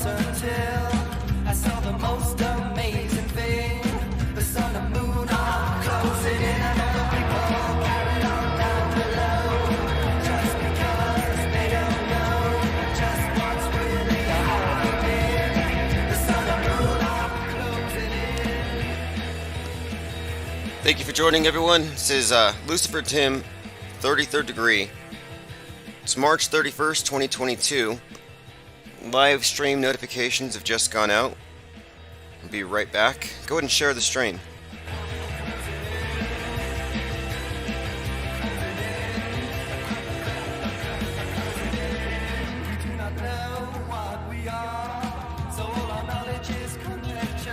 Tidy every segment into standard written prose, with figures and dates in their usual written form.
until I saw the most amazing thing. The sun and moon are closing in, and all the people carried on down below, just because they don't know just what's really happening. The sun and moon are closing in. Thank you for joining, everyone. This is Lucifer Tim, 33rd degree. It's March 31st, 2022. Live stream notifications have just gone out. I'll be right back. Go ahead and share the stream. We do not know what we are, so all our knowledge is conjecture.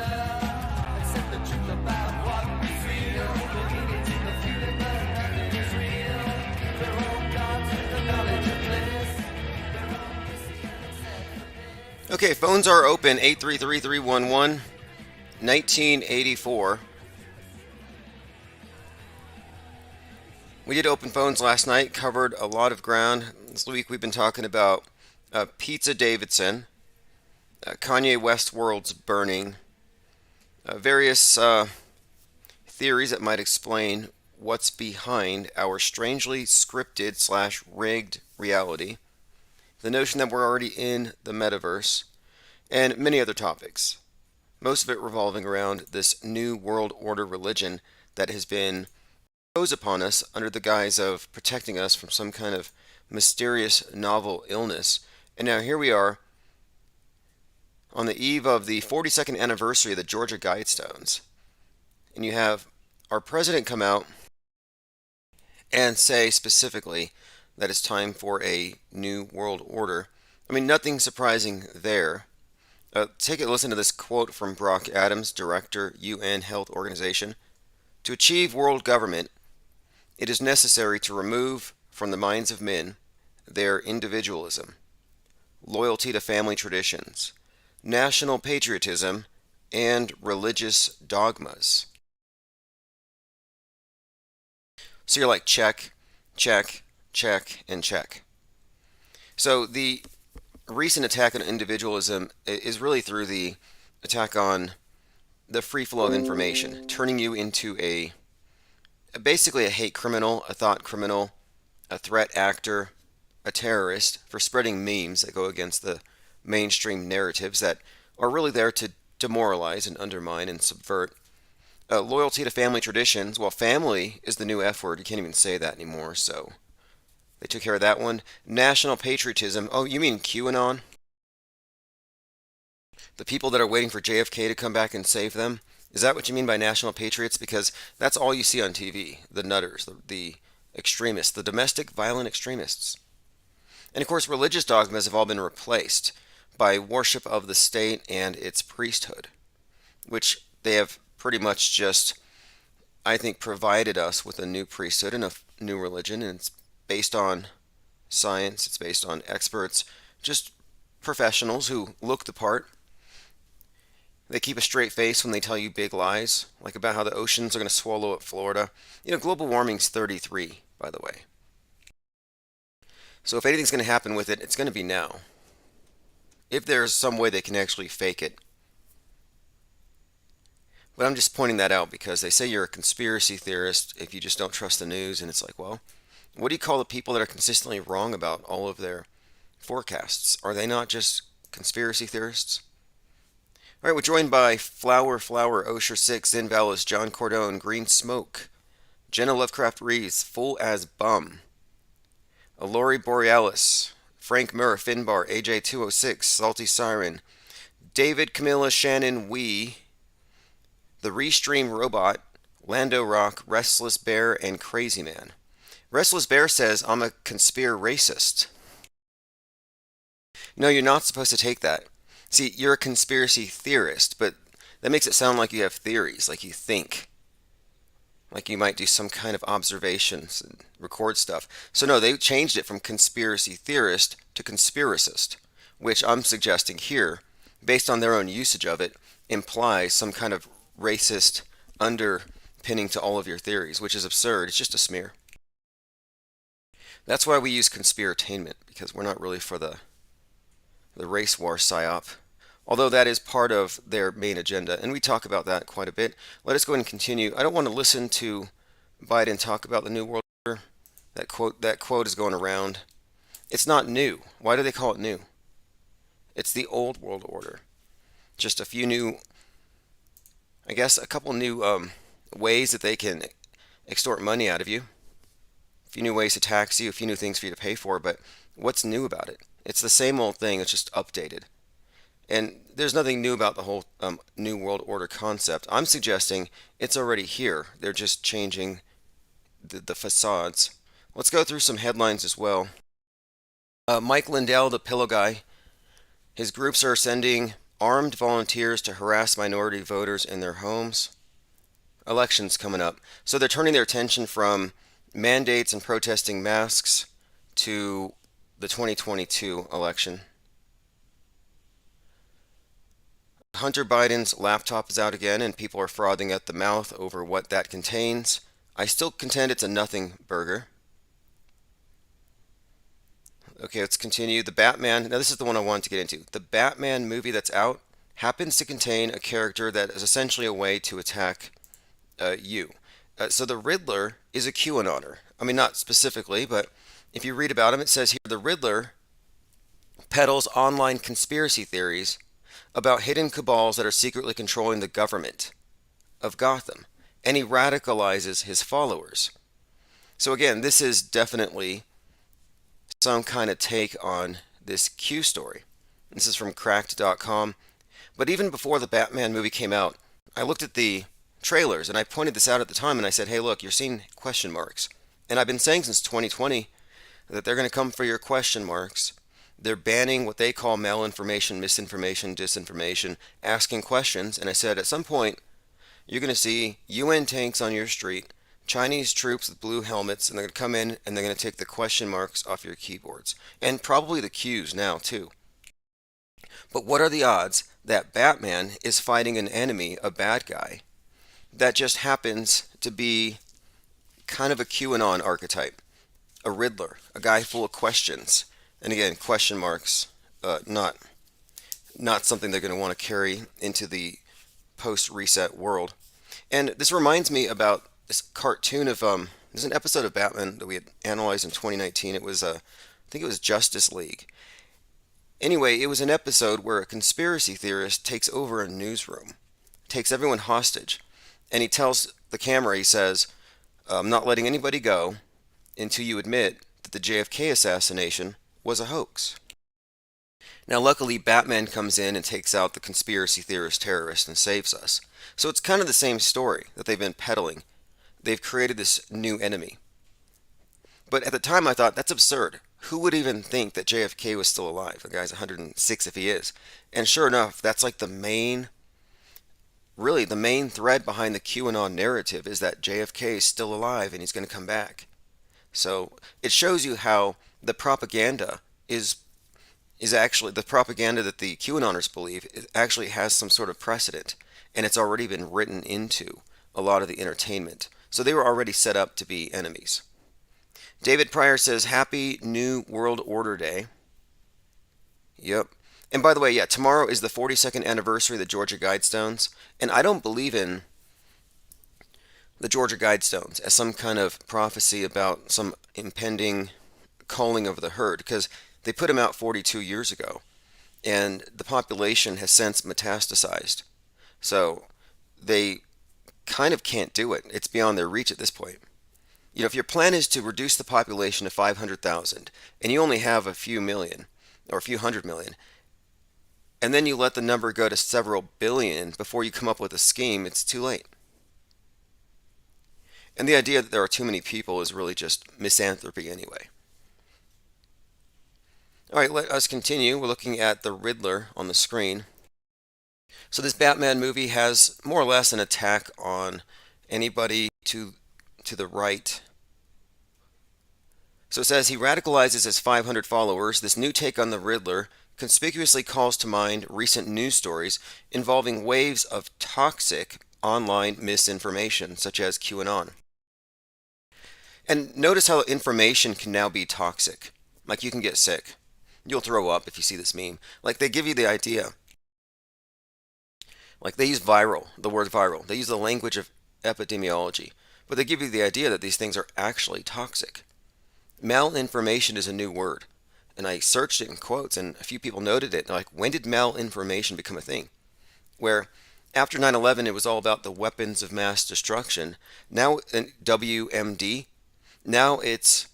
Accept the truth about what we feel. Believe it in the feeling, but nothing is real. We're all gods with the knowledge of bliss. We're all deceived except for this. Okay, phones are open. 833-311, 1984. We did open phones last night, covered a lot of ground. This week we've been talking about Pizza Davidson, Kanye West world's burning, various theories that might explain what's behind our strangely scripted / rigged reality, the notion that we're already in the metaverse, and many other topics. Most of it revolving around this new world order religion that has been imposed upon us under the guise of protecting us from some kind of mysterious novel illness. And now here we are on the eve of the 42nd anniversary of the Georgia Guidestones. And you have our president come out and say specifically that it's time for a new world order. I mean, nothing surprising there. Take a listen to this quote from Brock Adams, Director, UN Health Organization. To achieve world government, it is necessary to remove from the minds of men their individualism, loyalty to family traditions, national patriotism, and religious dogmas. So you're like, check, check, check, and check. So the recent attack on individualism is really through the attack on the free flow of information, turning you into basically a hate criminal, a thought criminal, a threat actor, a terrorist for spreading memes that go against the mainstream narratives that are really there to demoralize and undermine and subvert. Loyalty to family traditions. Well, family is the new F word. You can't even say that anymore, so they took care of that one. National patriotism. Oh, you mean QAnon? The people that are waiting for JFK to come back and save them? Is that what you mean by national patriots? Because that's all you see on TV. The nutters, the extremists, the domestic violent extremists. And of course, religious dogmas have all been replaced by worship of the state and its priesthood, which they have pretty much just, I think, provided us with a new priesthood and a new religion, and it's based on science, it's based on experts, just professionals who look the part. They keep a straight face when they tell you big lies, like about how the oceans are going to swallow up Florida. You know, global warming's 33, by the way. So if anything's going to happen with it, it's going to be now. If there's some way they can actually fake it. But I'm just pointing that out because they say you're a conspiracy theorist if you just don't trust the news, and it's like, well, what do you call the people that are consistently wrong about all of their forecasts? Are they not just conspiracy theorists? All right, we're joined by Flower, Osher 6, Zen Valis, John Cordone, Green Smoke, Jenna Lovecraft Reeves, Full as Bum, Alori Borealis, Frank Murr, Finbar, AJ206, Salty Siren, David, Camilla, Shannon, Wee, The Restream Robot, Lando Rock, Restless Bear, and Crazy Man. Restless Bear says, I'm a conspiracist. No, you're not supposed to take that. See, you're a conspiracy theorist, but that makes it sound like you have theories, like you think. Like you might do some kind of observations and record stuff. So no, they changed it from conspiracy theorist to conspiracist, which I'm suggesting here, based on their own usage of it, implies some kind of racist underpinning to all of your theories, which is absurd. It's just a smear. That's why we use conspiratainment, because we're not really for the race war psyop. although that is part of their main agenda, and we talk about that quite a bit. Let us go ahead and continue. I don't want to listen to Biden talk about the New World Order. That quote is going around. It's not new. Why do they call it new? It's the old world order. Just a few new, I guess, a couple new ways that they can extort money out of you. A few new ways to tax you, a few new things for you to pay for, but what's new about it? It's the same old thing, it's just updated. And there's nothing new about the whole New World Order concept. I'm suggesting it's already here. They're just changing the facades. Let's go through some headlines as well. Mike Lindell, the pillow guy, his groups are sending armed volunteers to harass minority voters in their homes. Elections coming up. So they're turning their attention from mandates and protesting masks to the 2022 election. Hunter Biden's laptop is out again, and people are frothing at the mouth over what that contains. I still contend it's a nothing burger. Okay, let's continue. The Batman, now this is the one I wanted to get into. The Batman movie that's out happens to contain a character that is essentially a way to attack you. So the Riddler is a QAnoner. I mean, not specifically, but if you read about him, it says here the Riddler peddles online conspiracy theories about hidden cabals that are secretly controlling the government of Gotham, and he radicalizes his followers. So again, this is definitely some kind of take on this Q story. This is from cracked.com. But even before the Batman movie came out, I looked at the trailers and I pointed this out at the time and I said, hey, look, you're seeing question marks. And I've been saying since 2020 that they're going to come for your question marks. They're banning what they call malinformation, misinformation, disinformation, asking questions. And I said, at some point, you're going to see UN tanks on your street, Chinese troops with blue helmets, and they're going to come in and they're going to take the question marks off your keyboards. And probably the Qs now, too. But what are the odds that Batman is fighting an enemy, a bad guy, that just happens to be kind of a QAnon archetype? A Riddler, a guy full of questions. And again, question marks, not something they're going to want to carry into the post-reset world. And this reminds me about this cartoon of there's an episode of Batman that we had analyzed in 2019. It was I think it was Justice League. Anyway, it was an episode where a conspiracy theorist takes over a newsroom, takes everyone hostage, and he tells the camera, he says, I'm not letting anybody go until you admit that the JFK assassination was a hoax. Now, luckily, Batman comes in and takes out the conspiracy theorist terrorist and saves us. So it's kind of the same story that they've been peddling. They've created this new enemy. But at the time, I thought, that's absurd. Who would even think that JFK was still alive? The guy's 106 if he is. And sure enough, that's like the main thread behind the QAnon narrative is that JFK is still alive and he's going to come back. So it shows you how the propaganda is actually the propaganda that the QAnoners believe actually has some sort of precedent, and it's already been written into a lot of the entertainment. So they were already set up to be enemies. David Pryor says, Happy New World Order Day. Yep. And by the way, yeah, tomorrow is the 42nd anniversary of the Georgia Guidestones, and I don't believe in the Georgia Guidestones as some kind of prophecy about some impending culling of the herd, because they put them out 42 years ago, and the population has since metastasized. So they kind of can't do it. It's beyond their reach at this point. You know, if your plan is to reduce the population to 500,000, and you only have a few million, or a few hundred million, and then you let the number go to several billion before you come up with a scheme, it's too late. And the idea that there are too many people is really just misanthropy anyway. All right, let us continue. We're looking at the Riddler on the screen. So this Batman movie has more or less an attack on anybody to the right. So it says he radicalizes his 500 followers. This new take on the Riddler conspicuously calls to mind recent news stories involving waves of toxic online misinformation, such as QAnon. And notice how information can now be toxic. Like you can get sick. You'll throw up if you see this meme. Like they give you the idea Like they use viral, the word viral. They use the language of epidemiology, but they give you the idea that these things are actually toxic. Malinformation is a new word, and I searched it in quotes, and a few people noted it. Like, when did malinformation become a thing? Where after 9/11, it was all about the weapons of mass destruction. Now, WMD, now it's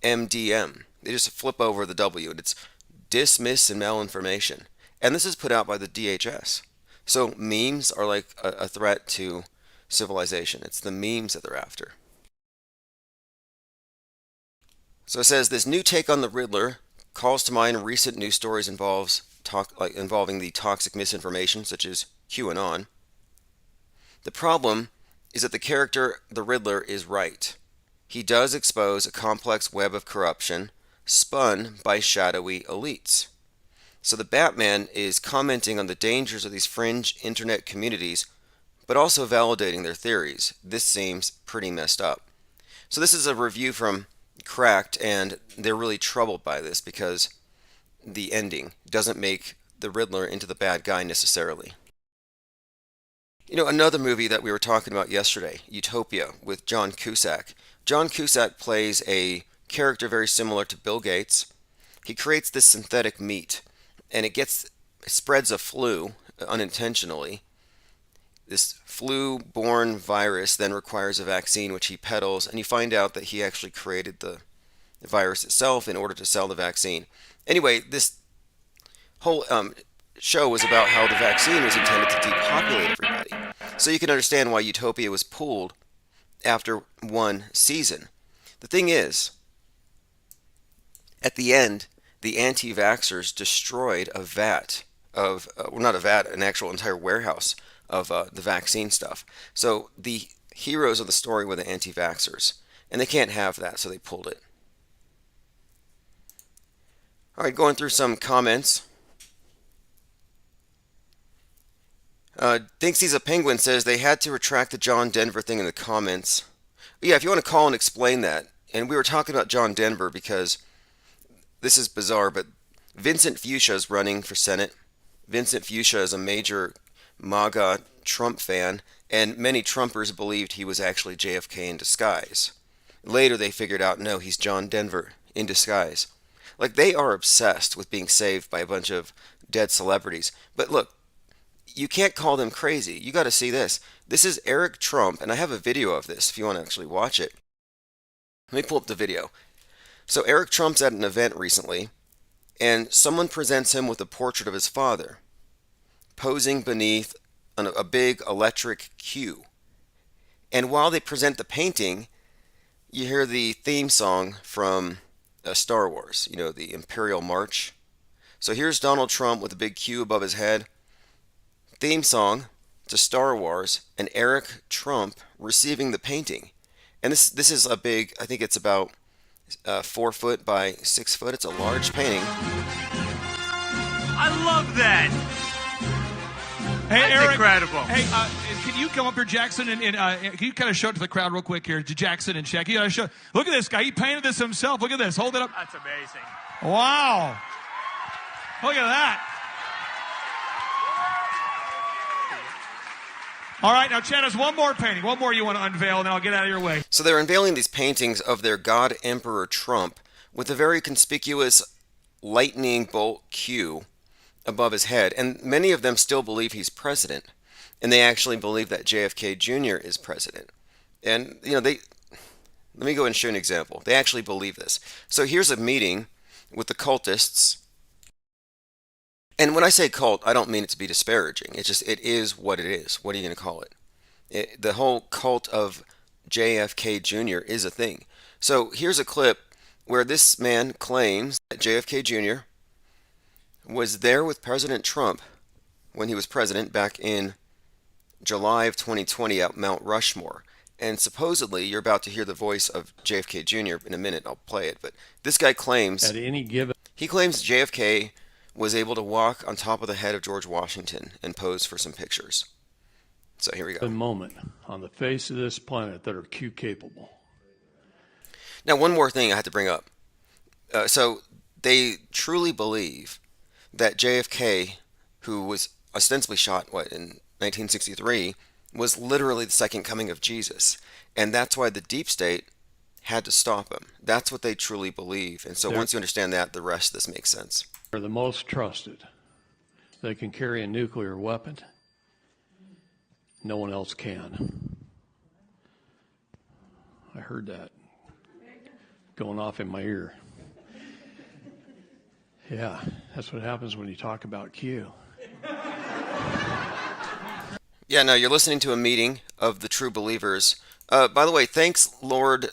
MDM. They just flip over the W, and it's dismiss and malinformation. And this is put out by the DHS. So memes are like a threat to civilization. It's the memes that they're after. So it says this new take on the Riddler calls to mind recent news stories involving the toxic misinformation, such as QAnon. The problem is that the character, the Riddler, is right. He does expose a complex web of corruption spun by shadowy elites. So the Batman is commenting on the dangers of these fringe internet communities, but also validating their theories. This seems pretty messed up. So this is a review from Cracked, and they're really troubled by this because the ending doesn't make the Riddler into the bad guy necessarily. You know, another movie that we were talking about yesterday, Utopia, with John Cusack. John Cusack plays a character very similar to Bill Gates. He creates this synthetic meat, and it spreads a flu unintentionally. This flu-borne virus then requires a vaccine, which he peddles, and you find out that he actually created the virus itself in order to sell the vaccine. Anyway, this whole show was about how the vaccine was intended to depopulate everybody. So you can understand why Utopia was pulled after one season. The thing is, at the end, the anti-vaxxers destroyed a vat of, well, not a vat, an actual entire warehouse of the vaccine stuff. So the heroes of the story were the anti-vaxxers, and they can't have that, so they pulled it. All right, going through some comments. Thinks he's a penguin says they had to retract the John Denver thing in the comments. Yeah, if you want to call and explain that. And we were talking about John Denver because this is bizarre, but Vincent Fuchsia is running for Senate. Vincent Fuchsia is a major MAGA Trump fan, and many Trumpers believed he was actually JFK in disguise. Later they figured out, no, he's John Denver in disguise. Like, they are obsessed with being saved by a bunch of dead celebrities. But look, you can't call them crazy. You got to see this. This is Eric Trump, and I have a video of this if you want to actually watch it. Let me pull up the video. So Eric Trump's at an event recently, and someone presents him with a portrait of his father, posing beneath a big electric cue. And while they present the painting, you hear the theme song from Star Wars, you know, the Imperial March. So here's Donald Trump with a big cue above his head. Theme song to Star Wars, and Eric Trump receiving the painting. And this is a big, I think it's about 4 foot by 6 foot. It's a large painting. I love that. Hey, That's Eric, incredible. Hey, can you come up here, Jackson, and can you kind of show it to the crowd real quick here, to Jackson and Shaq? You gotta show. Look at this guy. He painted this himself. Look at this. Hold it up. That's amazing. Wow. Look at that. All right, now, Chad has one more painting. One more you want to unveil, and then I'll get out of your way. So they're unveiling these paintings of their God Emperor Trump with a very conspicuous lightning bolt cue above his head. And many of them still believe he's president. And they actually believe that JFK Jr. is president. And, you know, let me go and show an example. They actually believe this. So here's a meeting with the cultists. And when I say cult, I don't mean it to be disparaging. It's just, it is what it is. What are you going to call it? The whole cult of JFK Jr. is a thing. So here's a clip where this man claims that JFK Jr. was there with President Trump when he was president back in July of 2020 at Mount Rushmore. And supposedly, you're about to hear the voice of JFK Jr. in a minute. I'll play it. But this guy claims, he claims JFK was able to walk on top of the head of George Washington and pose for some pictures. So here we go. A moment on the face of this planet that are Q capable. Now, one more thing I had to bring up. So they truly believe that JFK, who was ostensibly shot, in 1963, was literally the second coming of Jesus. And that's why the deep state had to stop him. That's what they truly believe. And so once you understand that, the rest of this makes sense. They're the most trusted. They can carry a nuclear weapon. No one else can. I heard that going off in my ear. Yeah, that's what happens when you talk about Q. Yeah, no, you're listening to a meeting of the true believers. By the way, thanks, Lord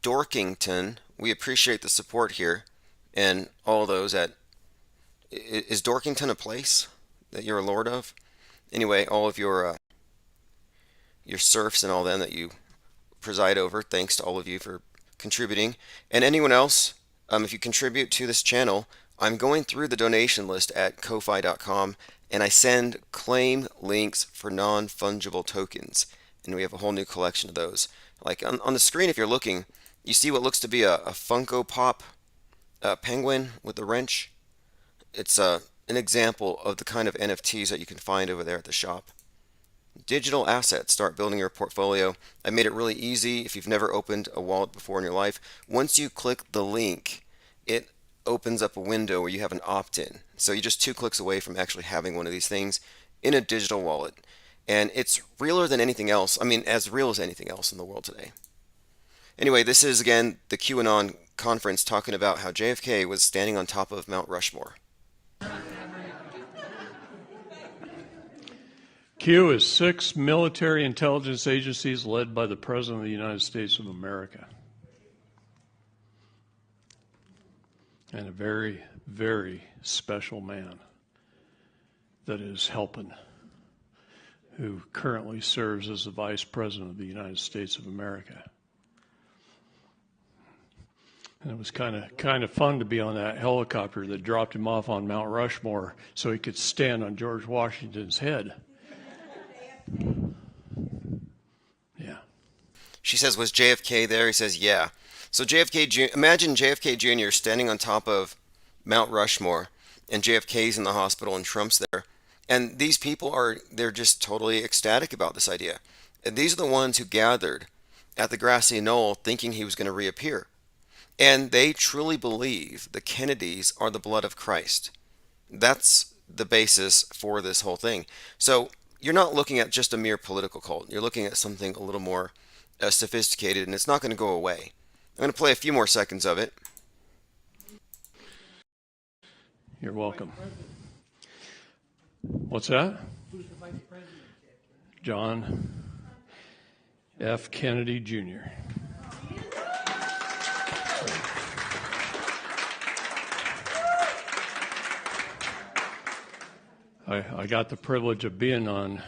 Dorkington. We appreciate the support here, and all those at... Is Dorkington a place that you're a lord of? Anyway, all of your serfs and all them that you preside over, thanks to all of you for contributing. And anyone else, if you contribute to this channel, I'm going through the donation list at Ko-Fi.com, and I send claim links for non-fungible tokens. And we have a whole new collection of those. Like on the screen, if you're looking, you see what looks to be a Funko Pop penguin with a wrench. It's an example of the kind of NFTs that you can find over there at the shop. Digital assets. Start building your portfolio. I made it really easy. If you've never opened a wallet before in your life, once you click the link, it opens up a window where you have an opt-in. So you're just 2 clicks away from actually having one of these things in a digital wallet. And it's realer than anything else. I mean, as real as anything else in the world today. Anyway, this is, again, the QAnon conference talking about how JFK was standing on top of Mount Rushmore. Q is 6 military intelligence agencies led by the President of the United States of America. And a very, very special man that is helping, who currently serves as the Vice President of the United States of America. And it was kind of fun to be on that helicopter that dropped him off on Mount Rushmore so he could stand on George Washington's head. Yeah. She says, was JFK there? He says, yeah. So imagine JFK Jr. standing on top of Mount Rushmore, and JFK's in the hospital and Trump's there. And these people they're just totally ecstatic about this idea. And these are the ones who gathered at the grassy knoll thinking he was going to reappear. And they truly believe the Kennedys are the blood of Christ. That's the basis for this whole thing. So you're not looking at just a mere political cult. You're looking at something a little more sophisticated, and it's not going to go away. I'm going to play a few more seconds of it. You're welcome. What's that? Who's the vice president? John F. Kennedy, Jr. I got the privilege of being on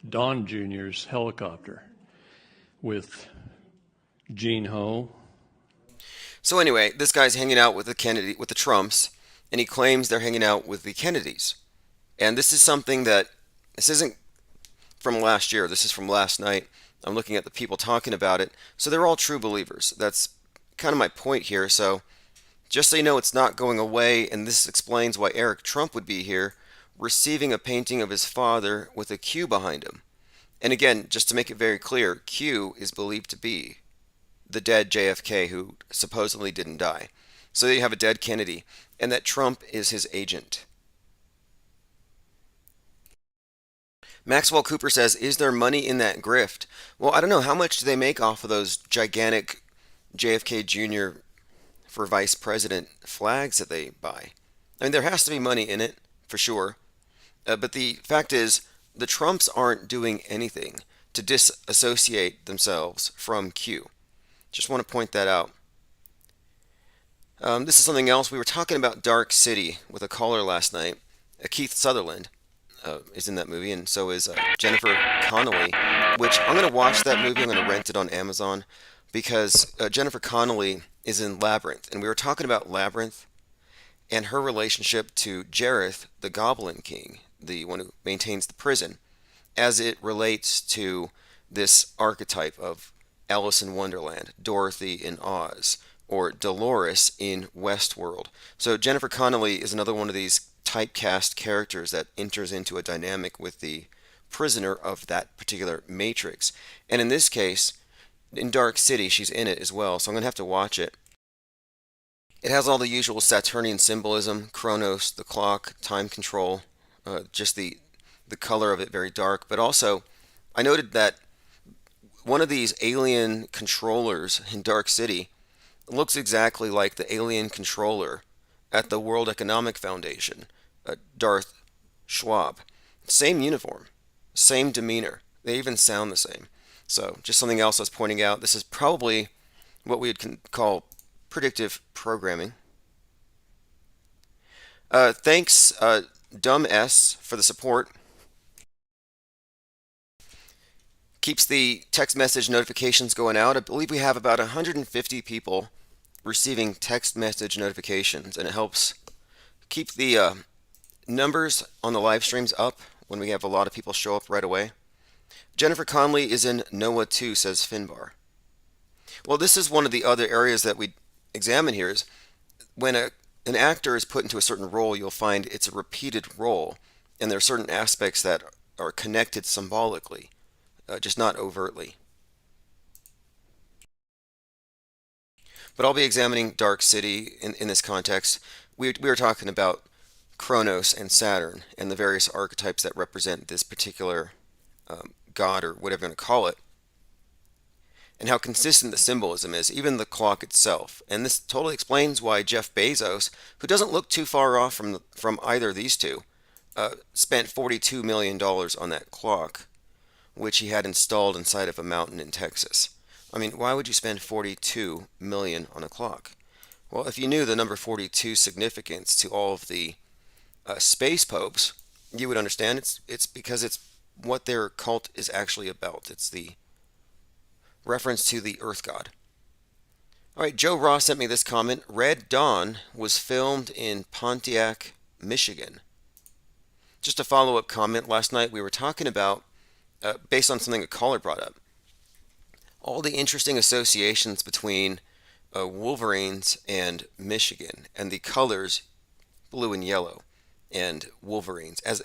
Don Jr.'s helicopter with Gene Ho. So anyway, this guy's hanging out with the Trumps, and he claims they're hanging out with the Kennedys. And this is something this isn't from last year. This is from last night. I'm looking at the people talking about it. So they're all true believers. That's kind of my point here. So just so you know, it's not going away, and this explains why Eric Trump would be here, receiving a painting of his father with a Q behind him. And again, just to make it very clear, Q is believed to be the dead JFK who supposedly didn't die. So you have a dead Kennedy, and that Trump is his agent. Maxwell Cooper says, is there money in that grift? Well, I don't know. How much do they make off of those gigantic JFK Jr. for vice president flags that they buy? I mean, there has to be money in it, for sure. But the fact is, the Trumps aren't doing anything to disassociate themselves from Q. Just want to point that out. This is something else. We were talking about Dark City with a caller last night. Keith Sutherland is in that movie, and so is Jennifer Connelly, which I'm going to watch that movie. I'm going to rent it on Amazon because Jennifer Connelly is in Labyrinth. And we were talking about Labyrinth and her relationship to Jareth, the Goblin King, the one who maintains the prison, as it relates to this archetype of Alice in Wonderland, Dorothy in Oz, or Dolores in Westworld. So Jennifer Connelly is another one of these typecast characters that enters into a dynamic with the prisoner of that particular matrix. And in this case, in Dark City, she's in it as well, so I'm going to have to watch it. It has all the usual Saturnian symbolism, Chronos, the clock, time control, just the color of it very dark. But also, I noted that one of these alien controllers in Dark City looks exactly like the alien controller at the World Economic Foundation, Darth Schwab. Same uniform, same demeanor. They even sound the same. So, just something else I was pointing out. This is probably what we would call predictive programming. Thanks, Dumb S, for the support. Keeps the text message notifications going out. I believe we have about 150 people receiving text message notifications, and it helps keep the numbers on the live streams up when we have a lot of people show up right away. Jennifer Connelly is in Noah 2, says Finbar. Well, this is one of the other areas that we examine here is when an actor is put into a certain role, you'll find it's a repeated role, and there are certain aspects that are connected symbolically, just not overtly. But I'll be examining Dark City in this context. We were talking about Chronos and Saturn and the various archetypes that represent this particular god, or whatever you want to call it, and how consistent the symbolism is, even the clock itself. And this totally explains why Jeff Bezos, who doesn't look too far off from either of these two, spent $42 million on that clock, which he had installed inside of a mountain in Texas. I mean, why would you spend $42 million on a clock? Well, if you knew the number 42 significance to all of the space popes, you would understand it's because it's what their cult is actually about. It's the reference to the Earth God. All right, Joe Ross sent me this comment. Red Dawn was filmed in Pontiac, Michigan. Just a follow-up comment. Last night we were talking about, based on something a caller brought up, all the interesting associations between Wolverines and Michigan, and the colors blue and yellow, and Wolverines, as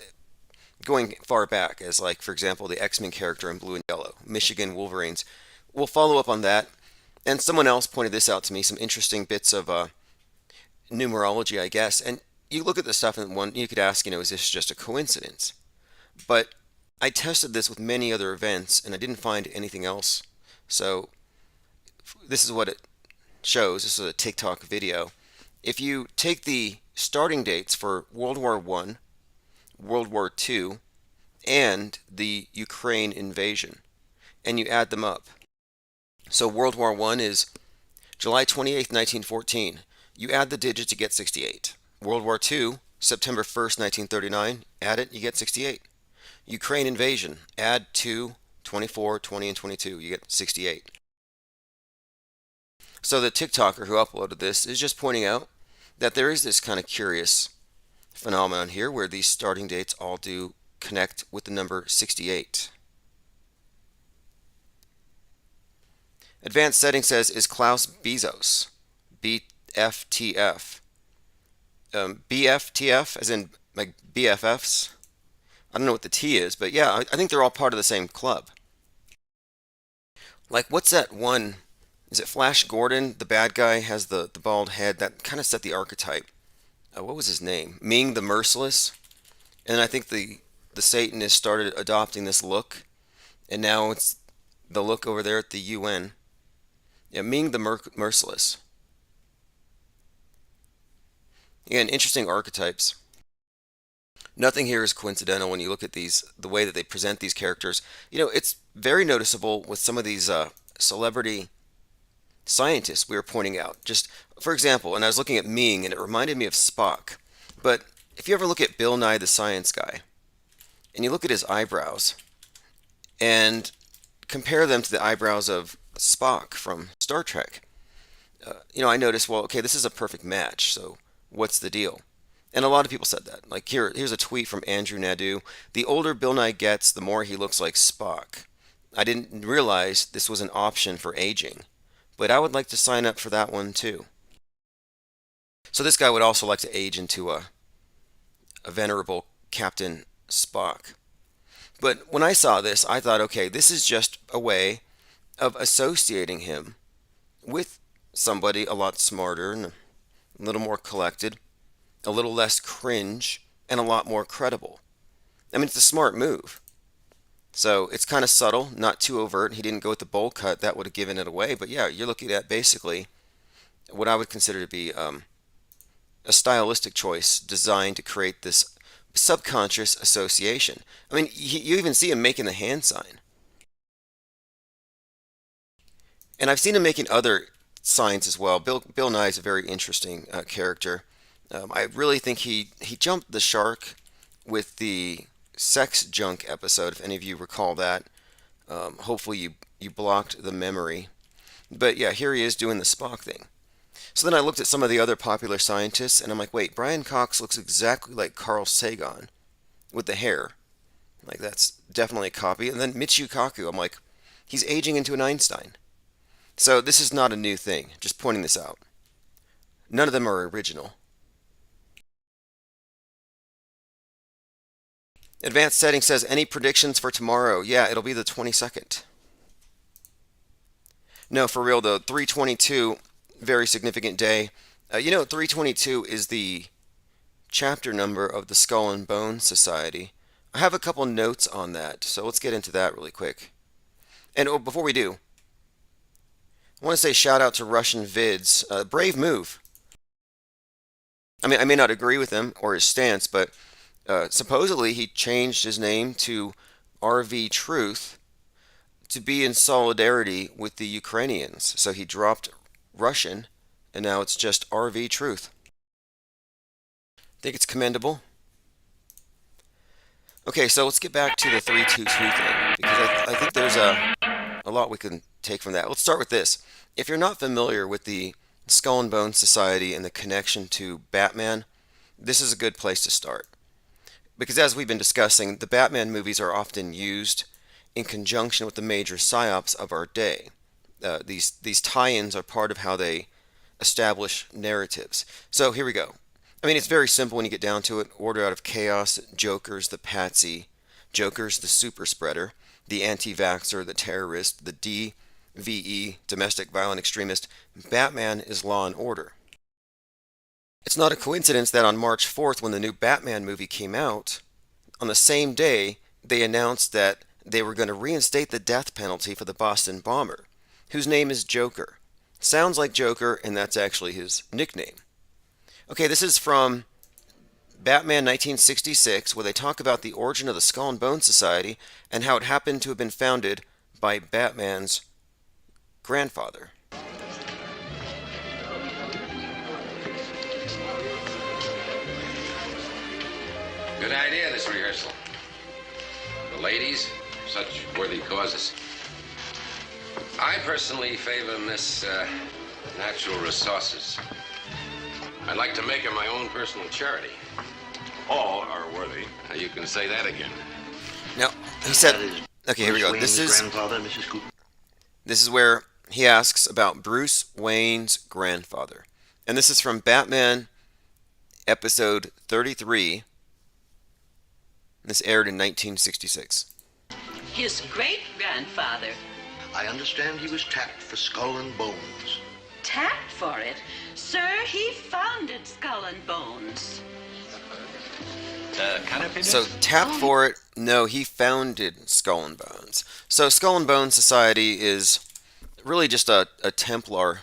going far back, as like, for example, the X-Men character in blue and yellow, Michigan Wolverines. We'll follow up on that. And someone else pointed this out to me, some interesting bits of numerology, I guess. And you look at the stuff and you could ask, is this just a coincidence? But I tested this with many other events and I didn't find anything else. So this is what it shows. This is a TikTok video. If you take the starting dates for World War I, World War II, and the Ukraine invasion, and you add them up. So World War I is July 28th, 1914. You add the digits, you get 68. World War II, September 1st, 1939. Add it, you get 68. Ukraine invasion. Add 2, 24, 20, and 22. You get 68. So the TikToker who uploaded this is just pointing out that there is this kind of curious phenomenon here where these starting dates all do connect with the number 68. Advanced Setting says, is Klaus Bezos, BFTF? BFTF, as in like BFFs? I don't know what the T is, but yeah, I think they're all part of the same club. Like, what's that one? Is it Flash Gordon? The bad guy has the bald head. That kind of set the archetype. What was his name? Ming the Merciless. And I think the Satanists started adopting this look. And now it's the look over there at the UN. Yeah, Ming the Merciless. Again, interesting archetypes. Nothing here is coincidental when you look at these, the way that they present these characters. It's very noticeable with some of these celebrity scientists we were pointing out. Just, for example, and I was looking at Ming, and it reminded me of Spock. But if you ever look at Bill Nye the Science Guy, and you look at his eyebrows, and compare them to the eyebrows of Spock from Star Trek, I noticed, well, okay, this is a perfect match, so what's the deal? And a lot of people said that. Like, here's a tweet from Andrew Nadeau. The older Bill Nye gets, the more he looks like Spock. I didn't realize this was an option for aging, but I would like to sign up for that one too. So this guy would also like to age into a venerable Captain Spock. But when I saw this, I thought, okay, this is just a way of associating him with somebody a lot smarter and a little more collected, a little less cringe, and a lot more credible. I mean, it's a smart move. So it's kind of subtle, not too overt. He didn't go with the bowl cut. That would have given it away. But yeah, you're looking at basically what I would consider to be a stylistic choice designed to create this subconscious association. I mean, you even see him making the hand sign. And I've seen him making other signs as well. Bill Nye is a very interesting character. I really think he jumped the shark with the sex junk episode, if any of you recall that. Hopefully you blocked the memory. But yeah, here he is doing the Spock thing. So then I looked at some of the other popular scientists, and I'm like, wait, Brian Cox looks exactly like Carl Sagan with the hair. Like, that's definitely a copy. And then Michio Kaku, I'm like, he's aging into an Einstein. So this is not a new thing, just pointing this out. None of them are original. Advanced Setting says, any predictions for tomorrow? Yeah, it'll be the 22nd. No, for real though, 322, very significant day. 322 is the chapter number of the Skull and Bone Society. I have a couple notes on that, so let's get into that really quick. And before we do, I want to say shout out to Russian Vids. Brave move. I mean, I may not agree with him or his stance, but supposedly he changed his name to RV Truth to be in solidarity with the Ukrainians. So he dropped Russian, and now it's just RV Truth. I think it's commendable. Okay, so let's get back to the 322 thing, because I think there's a lot we can take from that. Let's start with this. If you're not familiar with the Skull and Bones Society and the connection to Batman, this is a good place to start. Because as we've been discussing, the Batman movies are often used in conjunction with the major psyops of our day. These tie-ins are part of how they establish narratives. So here we go. I mean, it's very simple when you get down to it. Order out of chaos, Joker's the patsy, Joker's the super spreader, the anti-vaxxer, the terrorist, the DVE, domestic violent extremist. Batman is law and order. It's not a coincidence that on March 4th, when the new Batman movie came out, on the same day, they announced that they were going to reinstate the death penalty for the Boston bomber, whose name is Joker. Sounds like Joker, and that's actually his nickname. Okay, this is from Batman 1966, where they talk about the origin of the Skull and Bone Society and how it happened to have been founded by Batman's grandfather. Good idea, this rehearsal. The ladies, such worthy causes. I personally favor Miss Natural Resources. I'd like to make her my own personal charity. All are worthy. Now you can say that again. Now, he said, okay, here we go. This is where he asks about Bruce Wayne's grandfather. And this is from Batman episode 33. This aired in 1966. His great-grandfather. I understand he was tapped for Skull and Bones. Tapped for it? Sir, he founded Skull and Bones. So, tapped for it? No, he founded Skull and Bones. So, Skull and Bones Society is really just a Templar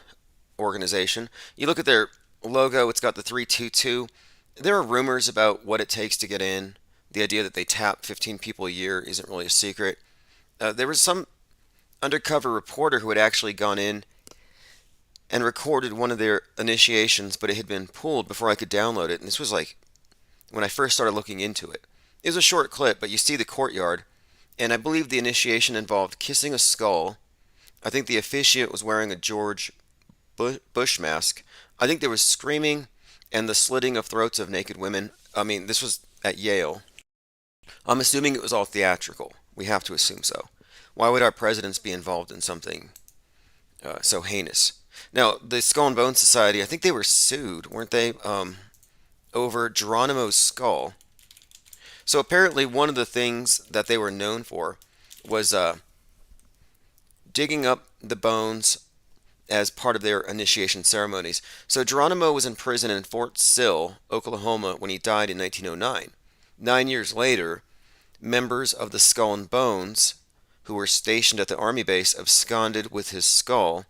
organization. You look at their logo, it's got the 322. There are rumors about what it takes to get in. The idea that they tap 15 people a year isn't really a secret. There was some undercover reporter who had actually gone in and recorded one of their initiations, but it had been pulled before I could download it. And this was like when I first started looking into it. It was a short clip, but you see the courtyard, and I believe the initiation involved kissing a skull. I think the officiant was wearing a George Bush mask. I think there was screaming and the slitting of throats of naked women. I mean, this was at Yale. I'm assuming it was all theatrical. We have to assume so. Why would our presidents be involved in something so heinous. Now, the Skull and Bones Society, I think they were sued, weren't they, over Geronimo's skull. So apparently one of the things that they were known for was digging up the bones as part of their initiation ceremonies. So Geronimo was in prison in Fort Sill, Oklahoma, when he died in 1909. 9 years later, members of the Skull and Bones, who were stationed at the army base, absconded with his skull.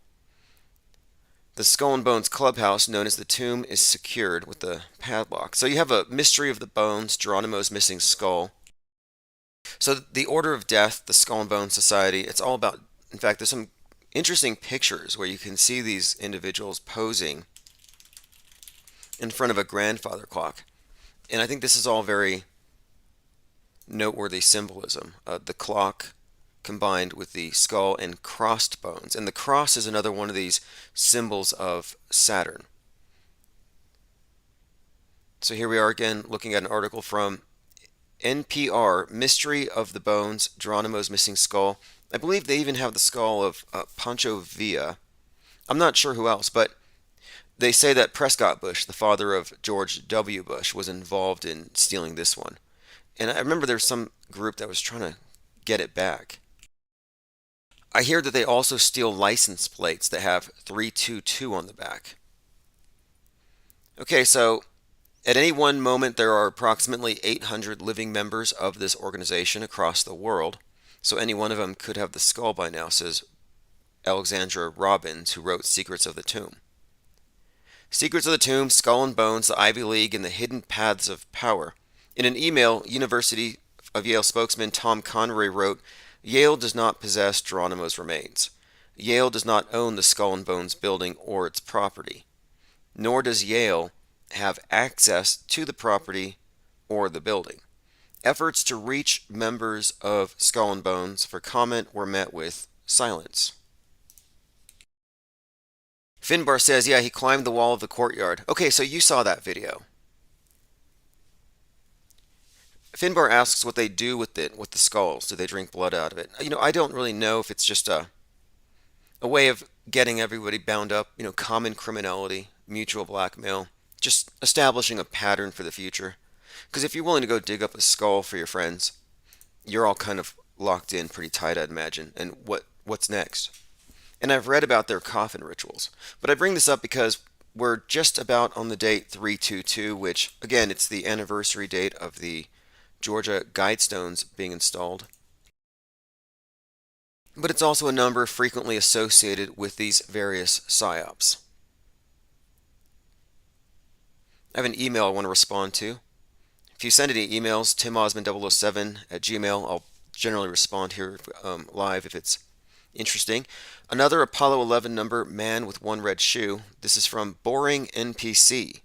The Skull and Bones clubhouse, known as the Tomb, is secured with a padlock. So you have a mystery of the bones, Geronimo's missing skull. So the Order of Death, the Skull and Bones Society, it's all about, in fact, there's some interesting pictures where you can see these individuals posing in front of a grandfather clock. And I think this is all very noteworthy symbolism. The clock combined with the skull and crossed bones. And the cross is another one of these symbols of Saturn. So here we are again looking at an article from NPR, Mystery of the Bones, Geronimo's Missing Skull. I believe they even have the skull of Pancho Villa. I'm not sure who else, but they say that Prescott Bush, the father of George W. Bush, was involved in stealing this one. And I remember there was some group that was trying to get it back. I hear that they also steal license plates that have 322 on the back. Okay, so at any one moment there are approximately 800 living members of this organization across the world. So any one of them could have the skull by now, says Alexandra Robbins, who wrote Secrets of the Tomb. Secrets of the Tomb, Skull and Bones, the Ivy League, and the Hidden Paths of Power. In an email, University of Yale spokesman Tom Conroy wrote, Yale does not possess Geronimo's remains. Yale does not own the Skull and Bones building or its property. Nor does Yale have access to the property or the building. Efforts to reach members of Skull and Bones for comment were met with silence. Finbar says, yeah, he climbed the wall of the courtyard. Okay, so you saw that video. Finbar asks what they do with it, with the skulls. Do they drink blood out of it? I don't really know if it's just a way of getting everybody bound up, common criminality, mutual blackmail, just establishing a pattern for the future. Because if you're willing to go dig up a skull for your friends, you're all kind of locked in pretty tight, I'd imagine. And what's next? And I've read about their coffin rituals. But I bring this up because we're just about on the date 322, which, again, it's the anniversary date of the Georgia Guidestones being installed. But it's also a number frequently associated with these various psyops. I have an email I want to respond to. If you send any emails, timosmond007@gmail, I'll generally respond here live if it's interesting. Another Apollo 11 number, Man with One Red Shoe. This is from Boring NPC.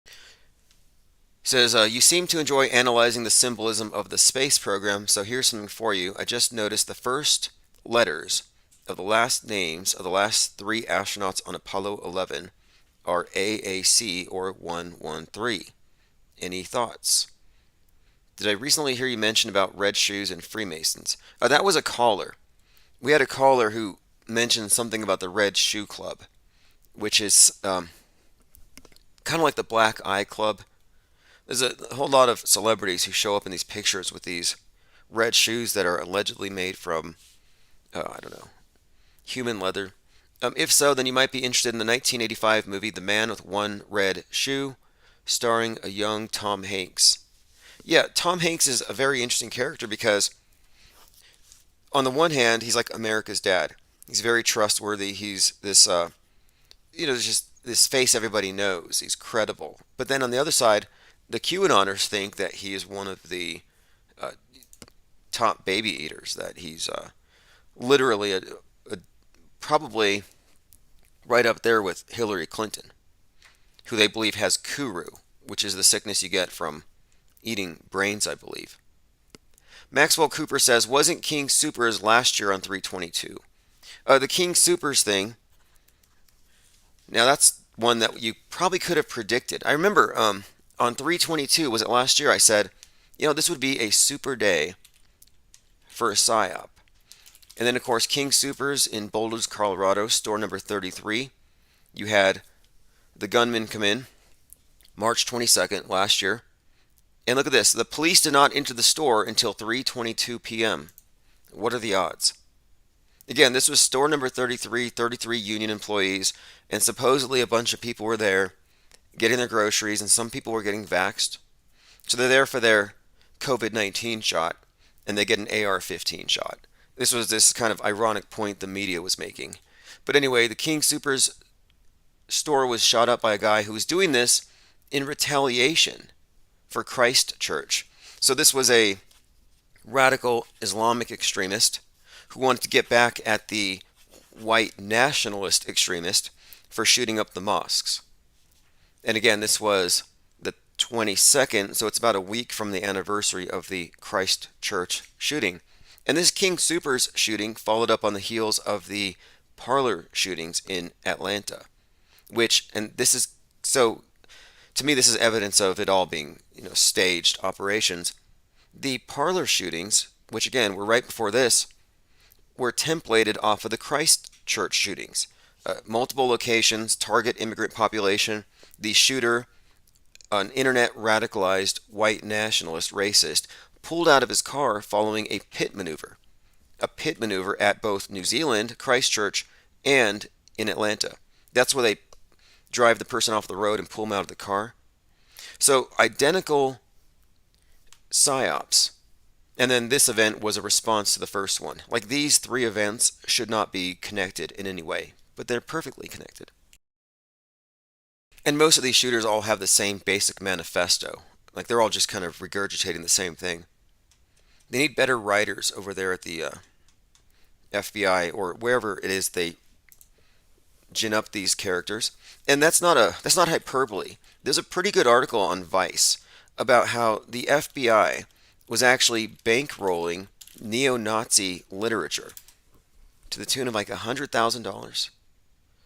It says, you seem to enjoy analyzing the symbolism of the space program, so here's something for you. I just noticed the first letters of the last names of the last 3 astronauts on Apollo 11 are AAC or 113. Any thoughts? Did I recently hear you mention about red shoes and Freemasons? That was a caller. We had a caller who mentioned something about the Red Shoe Club, which is kind of like the Black Eye Club. There's a whole lot of celebrities who show up in these pictures with these red shoes that are allegedly made from, human leather. If so, then you might be interested in the 1985 movie The Man with One Red Shoe, starring a young Tom Hanks. Yeah, Tom Hanks is a very interesting character because on the one hand, he's like America's dad. He's very trustworthy. He's this, just this face everybody knows. He's credible. But then on the other side, the QAnoners think that he is one of the top baby eaters, that he's literally probably right up there with Hillary Clinton, who they believe has kuru, which is the sickness you get from eating brains, I believe. Maxwell Cooper says, wasn't King Soopers last year on 322? The King Soopers thing, now that's one that you probably could have predicted. I remember on 322, was it last year, I said, this would be a super day for a PSYOP. And then, of course, King Soopers in Boulders, Colorado, store number 33. You had the gunman come in March 22nd last year. And look at this. The police did not enter the store until 3:22 p.m. What are the odds? Again, this was store number 33, 33 union employees, and supposedly a bunch of people were there getting their groceries, and some people were getting vaxxed. So they're there for their COVID-19 shot, and they get an AR-15 shot. This was this kind of ironic point the media was making. But anyway, the King Soopers store was shot up by a guy who was doing this in retaliation for Christ Church. So this was a radical Islamic extremist who wanted to get back at the white nationalist extremist for shooting up the mosques. And again, this was the 22nd, so it's about a week from the anniversary of the Christ Church shooting. And this King Soopers shooting followed up on the heels of the parlor shootings in Atlanta, which, and this is, so to me this is evidence of it all being, staged operations. The parlor shootings, which again were right before this, were templated off of the Christ Church shootings. Multiple locations, target immigrant population, the shooter, an internet radicalized white nationalist racist, pulled out of his car following a pit maneuver. A pit maneuver at both New Zealand, Christchurch, and in Atlanta. That's where they drive the person off the road and pull him out of the car. So identical psyops. And then this event was a response to the first one. Like, these three events should not be connected in any way, but they're perfectly connected. And most of these shooters all have the same basic manifesto. Like, they're all just kind of regurgitating the same thing. They need better writers over there at the FBI or wherever it is they gin up these characters. And that's not hyperbole. There's a pretty good article on Vice about how the FBI was actually bankrolling neo-Nazi literature to the tune of like $100,000.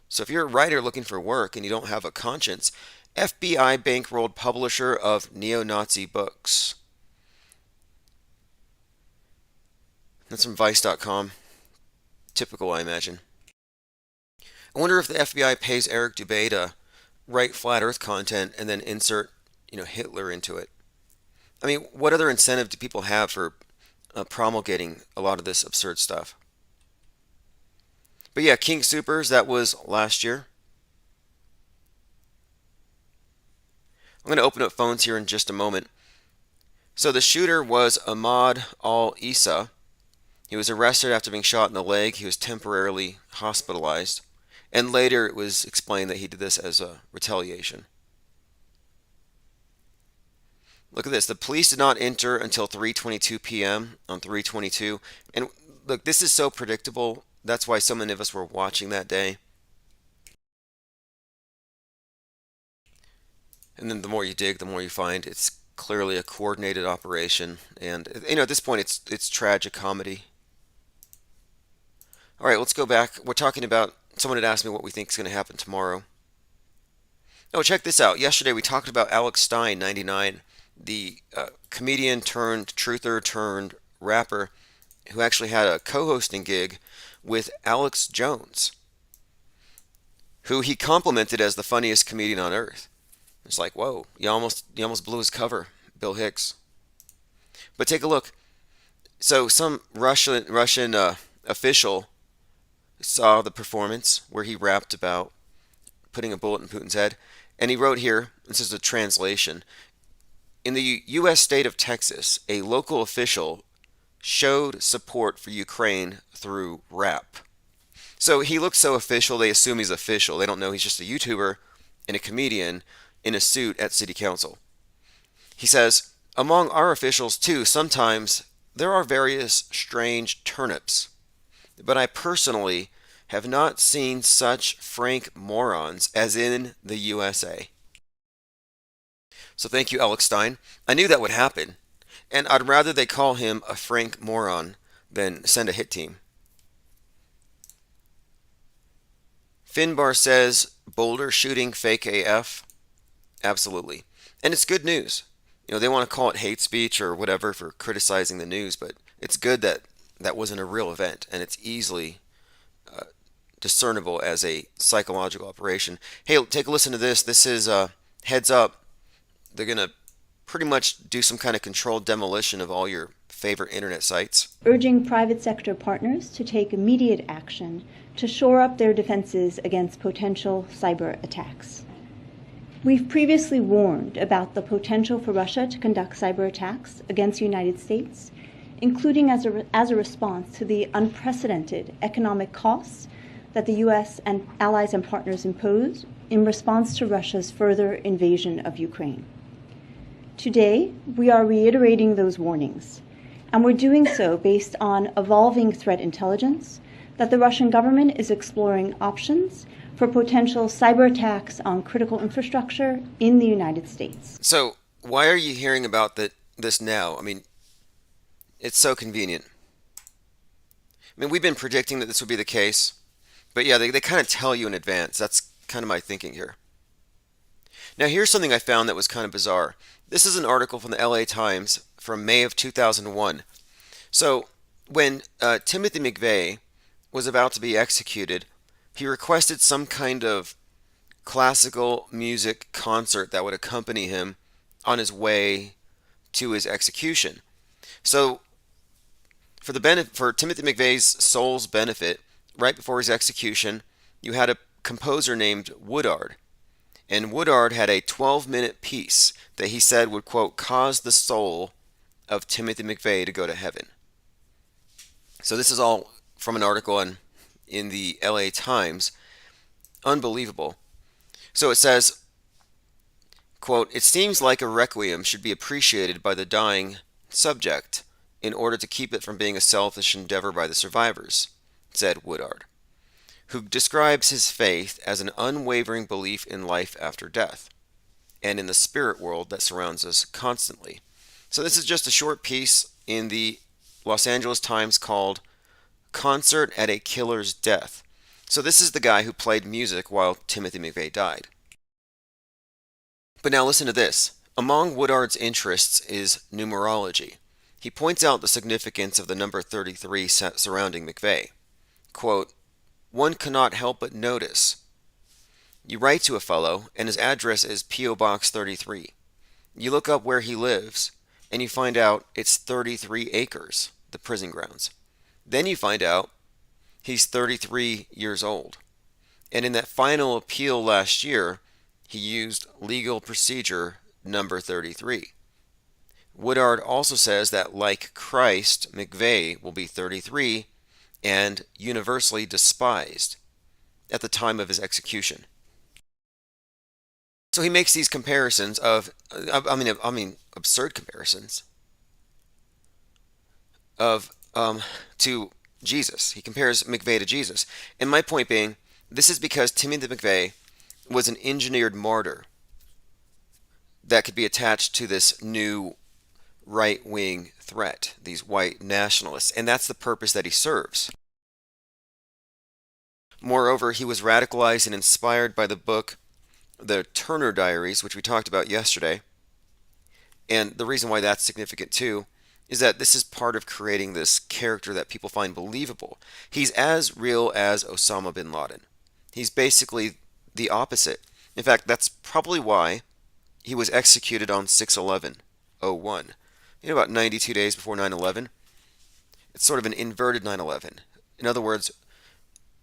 So if you're a writer looking for work and you don't have a conscience, FBI bankrolled publisher of neo-Nazi books. That's from Vice.com. Typical, I imagine. I wonder if the FBI pays Eric Dubay to write flat Earth content and then insert, Hitler into it. I mean, what other incentive do people have for promulgating a lot of this absurd stuff? But yeah, King Soopers, that was last year. I'm going to open up phones here in just a moment. So the shooter was Ahmad al-Issa. He was arrested after being shot in the leg. He was temporarily hospitalized. And later it was explained that he did this as a retaliation. Look at this. The police did not enter until 3:22 p.m. on 3/22. And look, this is so predictable. That's why so many of us were watching that day. And then the more you dig, the more you find it's clearly a coordinated operation. And, at this point, it's tragic comedy. All right, let's go back. We're talking about, someone had asked me what we think is going to happen tomorrow. Oh, check this out. Yesterday we talked about Alex Stein, 99, the comedian turned truther turned rapper who actually had a co-hosting gig with Alex Jones, who he complimented as the funniest comedian on earth. It's like, whoa, you almost blew his cover, Bill Hicks. But take a look. So some Russian official saw the performance where he rapped about putting a bullet in Putin's head, and he wrote here, this is a translation, in the U.S. state of Texas, a local official showed support for Ukraine through rap. So he looks so official, they assume he's official. They don't know he's just a YouTuber and a comedian in a suit at city council. He says, among our officials too, sometimes there are various strange turnips, but I personally have not seen such frank morons as in the USA. So thank you, Alex Stein. I knew that would happen, and I'd rather they call him a frank moron than send a hit team. Finbar says, Boulder shooting fake AF. Absolutely. And it's good news. They want to call it hate speech or whatever for criticizing the news, but it's good that that wasn't a real event, and it's easily discernible as a psychological operation. Hey, take a listen to this. This is heads up. They're going to pretty much do some kind of controlled demolition of all your favorite internet sites. Urging private sector partners to take immediate action to shore up their defenses against potential cyber attacks. We've previously warned about the potential for Russia to conduct cyber attacks against the United States, including as a response to the unprecedented economic costs that the U.S. and allies and partners impose in response to Russia's further invasion of Ukraine. Today, we are reiterating those warnings, and we're doing so based on evolving threat intelligence that the Russian government is exploring options for potential cyber attacks on critical infrastructure in the United States. So, why are you hearing about this now? I mean, it's so convenient. I mean, we've been predicting that this would be the case, but yeah, they kind of tell you in advance. That's kind of my thinking here. Now, here's something I found that was kind of bizarre. This is an article from the LA Times from May of 2001. So, when Timothy McVeigh was about to be executed, he requested some kind of classical music concert that would accompany him on his way to his execution. So, for Timothy McVeigh's soul's benefit, right before his execution, you had a composer named Woodard. And Woodard had a 12-minute piece that he said would, quote, cause the soul of Timothy McVeigh to go to heaven. So this is all from an article in the LA Times. Unbelievable. So it says, quote, it seems like a requiem should be appreciated by the dying subject in order to keep it from being a selfish endeavor by the survivors, said Woodard, who describes his faith as an unwavering belief in life after death and in the spirit world that surrounds us constantly. So this is just a short piece in the Los Angeles Times called Concert at a Killer's Death. So this is the guy who played music while Timothy McVeigh died. But now listen to this. Among Woodard's interests is numerology. He points out the significance of the number 33 surrounding McVeigh. Quote, one cannot help but notice. You write to a fellow, and his address is P.O. Box 33. You look up where he lives, and you find out it's 33 acres, the prison grounds. Then you find out he's 33 years old. And in that final appeal last year, he used legal procedure number 33. Woodard also says that, like Christ, McVeigh will be 33 and universally despised at the time of his execution. So he makes these comparisons absurd comparisons to Jesus. He compares McVeigh to Jesus. And my point being, this is because Timothy McVeigh was an engineered martyr that could be attached to this new right-wing threat, these white nationalists, and that's the purpose that he serves. Moreover, he was radicalized and inspired by the book The Turner Diaries, which we talked about yesterday. And the reason why that's significant too is that this is part of creating this character that people find believable. He's as real as Osama bin Laden. He's basically the opposite. In fact, that's probably why he was executed on 6/11/01. About 92 days before 9/11. It's sort of an inverted 9/11. In other words,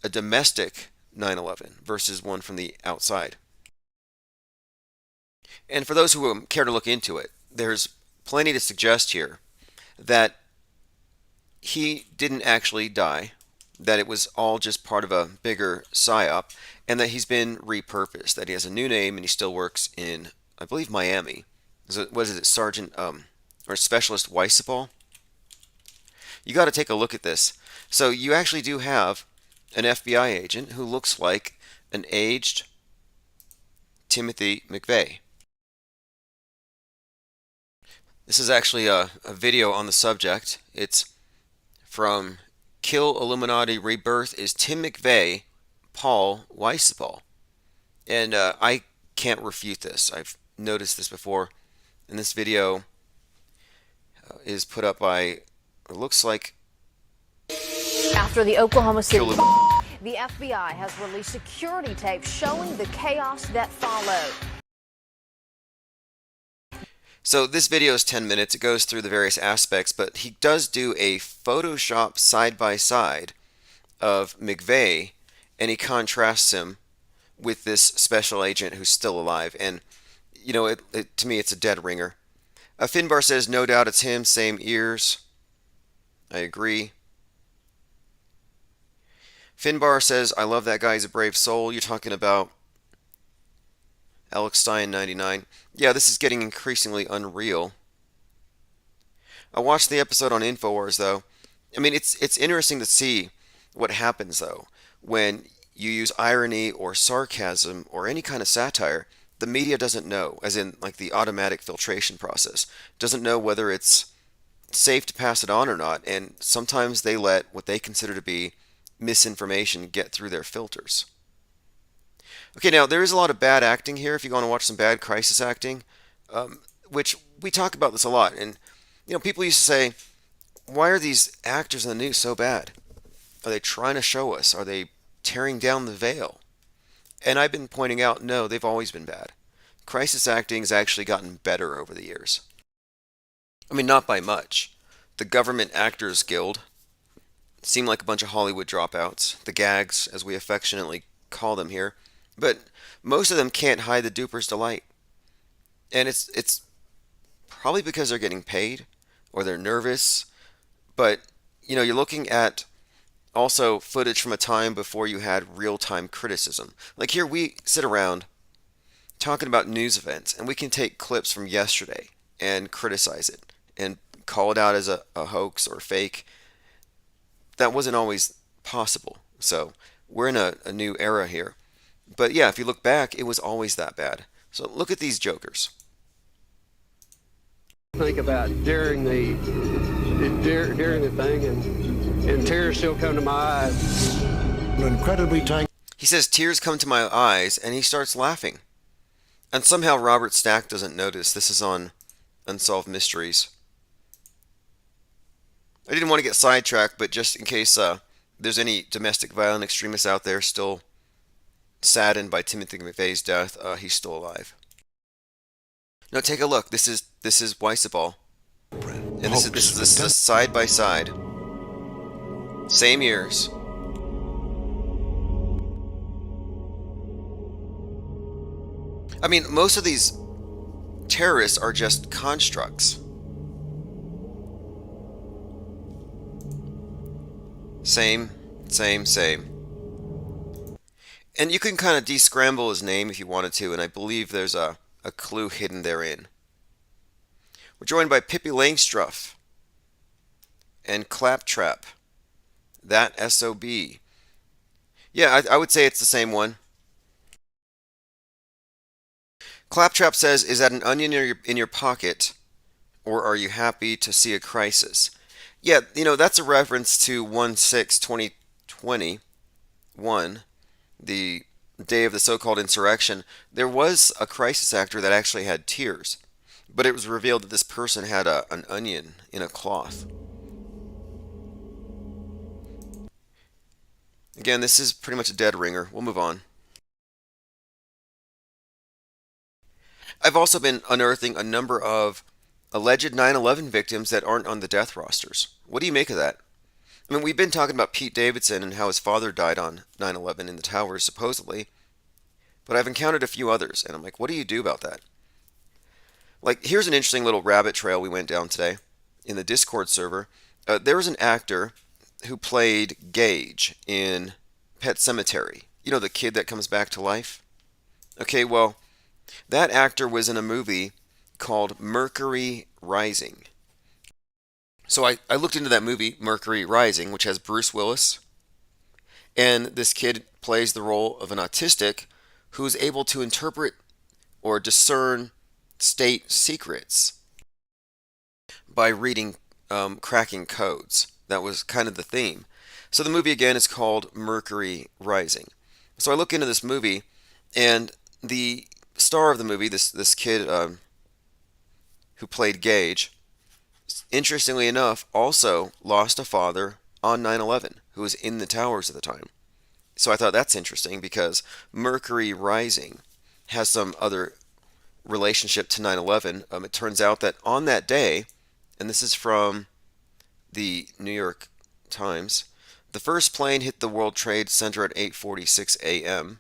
a domestic 9/11 versus one from the outside. And for those who care to look into it, there's plenty to suggest here that he didn't actually die, that it was all just part of a bigger psyop, and that he's been repurposed, that he has a new name and he still works in, I believe, Miami. What is it, Sergeant or Specialist Weissapal? You got to take a look at this. So you actually do have an FBI agent who looks like an aged Timothy McVeigh. This is actually a video on the subject. It's from Kill Illuminati Rebirth is Tim McVeigh, Paul Weissapal. And I can't refute this. I've noticed this before. And this video is put up by, it looks like After the Oklahoma City, Kill the FBI has released security tape showing the chaos that followed. So this video is 10 minutes. It goes through the various aspects, but he does do a Photoshop side-by-side of McVeigh, and he contrasts him with this special agent who's still alive. And, you know, to me, it's a dead ringer. Finbar says, no doubt it's him, same ears. I agree. Finbar says, I love that guy, he's a brave soul. You're talking about Alex Stein 99. Yeah, this is getting increasingly unreal. I watched the episode on InfoWars, though. I mean, it's interesting to see what happens, though, when you use irony or sarcasm or any kind of satire. The media doesn't know, as in like the automatic filtration process, doesn't know whether it's safe to pass it on or not, and sometimes they let what they consider to be misinformation get through their filters. Okay, now there is a lot of bad acting here if you want to watch some bad crisis acting, which we talk about this a lot. And, you know, people used to say, why are these actors in the news so bad? Are they trying to show us? Are they tearing down the veil? And I've been pointing out, no, they've always been bad. Crisis acting has actually gotten better over the years. I mean, not by much. The Government Actors Guild seem like a bunch of Hollywood dropouts, the gags, as we affectionately call them here, but most of them can't hide the duper's delight. And it's probably because they're getting paid, or they're nervous, but, you know, you're looking at also footage from a time before you had real-time criticism. Like here, we sit around talking about news events, and we can take clips from yesterday and criticize it and call it out as a hoax or fake. That wasn't always possible. So we're in a new era here. But yeah, if you look back, it was always that bad. So look at these jokers. Think about during the thing, and tears still come to my eyes. Incredibly tight. He says tears come to my eyes, and he starts laughing. And somehow Robert Stack doesn't notice. This is on Unsolved Mysteries. I didn't want to get sidetracked, but just in case there's any domestic violent extremists out there still saddened by Timothy McVeigh's death, he's still alive. Now take a look. This is Weisseball, and this is a side by side, same years. I mean, most of these terrorists are just constructs. Same. And you can kind of descramble his name if you wanted to, and I believe there's a clue hidden therein. We're joined by Pippi Langstruff and Claptrap. That SOB. Yeah, I would say it's the same one. Claptrap says, is that an onion in your pocket, or are you happy to see a crisis? Yeah, you know, that's a reference to 1/6/2021, the day of the so-called insurrection. There was a crisis actor that actually had tears, but it was revealed that this person had an onion in a cloth. Again, this is pretty much a dead ringer. We'll move on. I've also been unearthing a number of alleged 9/11 victims that aren't on the death rosters. What do you make of that? I mean, we've been talking about Pete Davidson and how his father died on 9/11 in the towers, supposedly. But I've encountered a few others, and I'm like, what do you do about that? Like, here's an interesting little rabbit trail we went down today in the Discord server. There was an actor who played Gage in Pet Sematary. You know, the kid that comes back to life? Okay, well, that actor was in a movie called Mercury Rising. So I looked into that movie, Mercury Rising, which has Bruce Willis. And this kid plays the role of an autistic who is able to interpret or discern state secrets by reading, cracking codes. That was kind of the theme. So the movie, again, is called Mercury Rising. So I look into this movie, and the star of the movie, this kid who played Gage, interestingly enough, also lost a father on 9/11. who was in the towers at the time. So I thought that's interesting because Mercury rising has some other relationship to 9/11. It turns out that on that day, and this is from the New York Times, the first plane hit the World Trade Center at 8:46 a.m.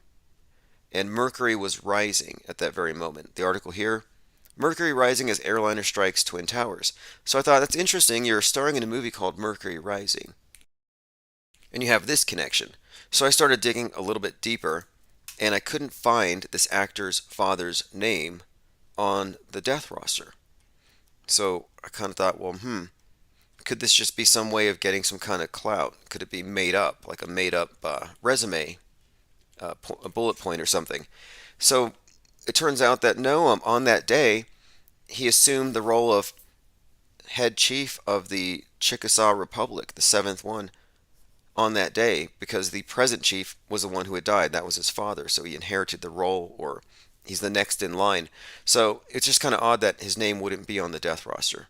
and Mercury was rising at that very moment. The article here, Mercury rising as airliner strikes Twin Towers. So I thought that's interesting. You're starring in a movie called Mercury Rising, and you have this connection. So I started digging a little bit deeper, and I couldn't find this actor's father's name on the death roster. So I kind of thought, well, could this just be some way of getting some kind of clout? Could it be made up, like a made-up resume, a bullet point or something? So it turns out that no, on that day, he assumed the role of head chief of the Chickasaw Republic, the seventh one, on that day, because the present chief was the one who had died. That was his father, so he inherited the role, or he's the next in line. So it's just kind of odd that his name wouldn't be on the death roster.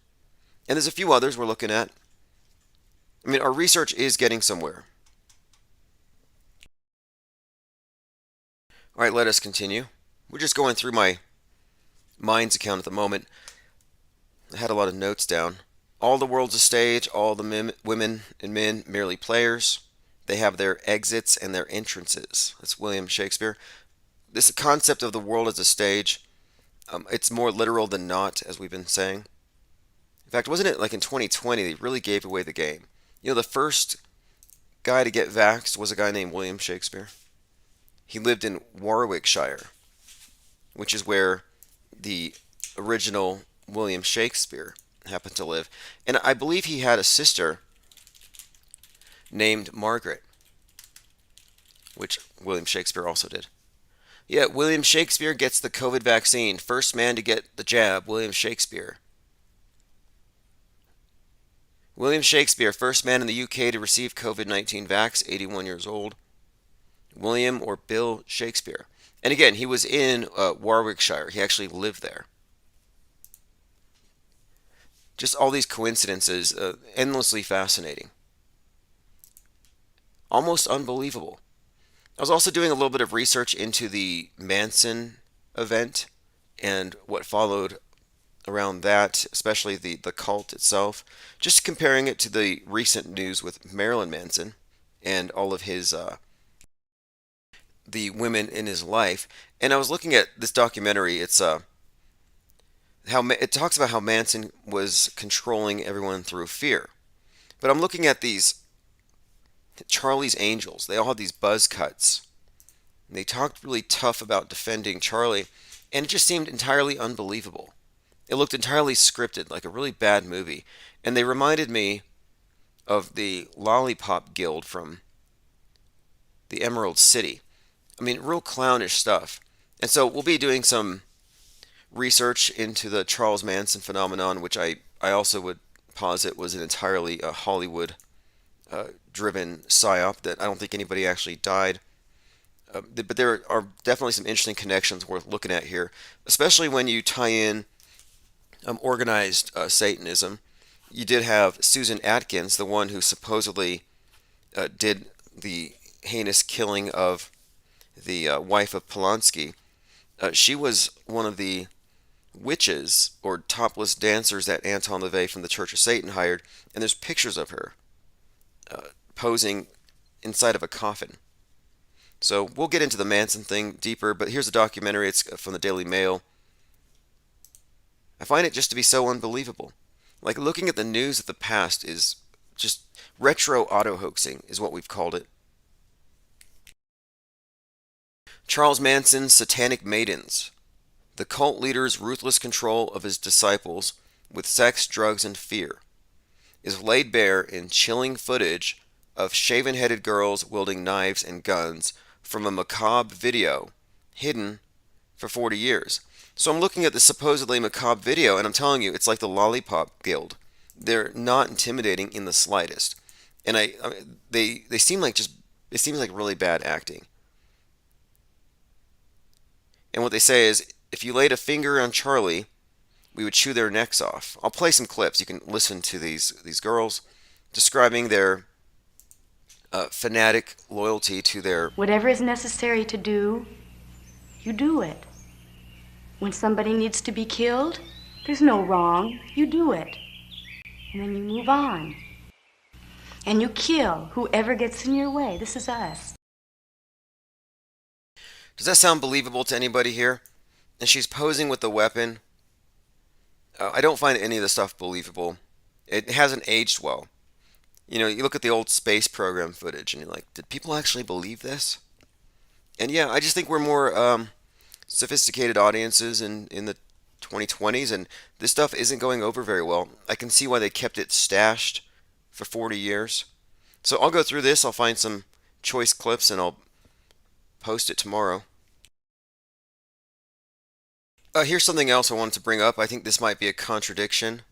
And there's a few others we're looking at. I mean, our research is getting somewhere. All right, let us continue. We're just going through my Minds account at the moment. I had a lot of notes down. All the world's a stage, all the women and men merely players. They have their exits and their entrances. That's William Shakespeare. This concept of the world as a stage, it's more literal than not, as we've been saying. In fact, wasn't it like in 2020 they really gave away the game? You know, the first guy to get vaxxed was a guy named William Shakespeare. He lived in Warwickshire, which is where the original William Shakespeare happened to live. And I believe he had a sister named Margaret, which William Shakespeare also did. Yeah, William Shakespeare gets the COVID vaccine. First man to get the jab, William Shakespeare. William Shakespeare, first man in the UK to receive COVID-19 vax, 81 years old. William or Bill Shakespeare. And again, he was in Warwickshire. He actually lived there. Just all these coincidences, endlessly fascinating. Almost unbelievable. I was also doing a little bit of research into the Manson event and what followed around that, especially the cult itself. Just comparing it to the recent news with Marilyn Manson and all of his the women in his life. And I was looking at this documentary. It's it talks about how Manson was controlling everyone through fear. But I'm looking at these Charlie's Angels. They all had these buzz cuts. And they talked really tough about defending Charlie, and it just seemed entirely unbelievable. It looked entirely scripted, like a really bad movie. And they reminded me of the Lollipop Guild from the Emerald City. I mean, real clownish stuff. And so we'll be doing some research into the Charles Manson phenomenon, which I also would posit was an entirely Hollywood driven psyop that I don't think anybody actually died. But there are definitely some interesting connections worth looking at here, especially when you tie in organized Satanism. You did have Susan Atkins, the one who supposedly did the heinous killing of the wife of Polanski. She was one of the witches or topless dancers that Anton LaVey from the Church of Satan hired, and there's pictures of her posing inside of a coffin. So we'll get into the Manson thing deeper, but here's a documentary. It's from the Daily Mail. I find it just to be so unbelievable. Like, looking at the news of the past is just retro auto-hoaxing is what we've called it. Charles Manson's Satanic Maidens. The cult leader's ruthless control of his disciples with sex, drugs, and fear is laid bare in chilling footage of shaven-headed girls wielding knives and guns from a macabre video hidden for 40 years. So I'm looking at this supposedly macabre video, and I'm telling you, it's like the Lollipop Guild. They're not intimidating in the slightest, and they seem like it seems like really bad acting. And what they say is, if you laid a finger on Charlie, we would chew their necks off. I'll play some clips. You can listen to these girls describing their fanatic loyalty to their... Whatever is necessary to do, you do it. When somebody needs to be killed, there's no wrong. You do it. And then you move on. And you kill whoever gets in your way. This is us. Does that sound believable to anybody here? And she's posing with the weapon. I don't find any of the stuff believable. It hasn't aged well. You know, you look at the old space program footage and you're like, did people actually believe this? And yeah, I just think we're more sophisticated audiences in the 2020s, and this stuff isn't going over very well. I can see why they kept it stashed for 40 years. So I'll go through this, I'll find some choice clips, and I'll post it tomorrow. Here's something else I wanted to bring up. I think this might be a contradiction.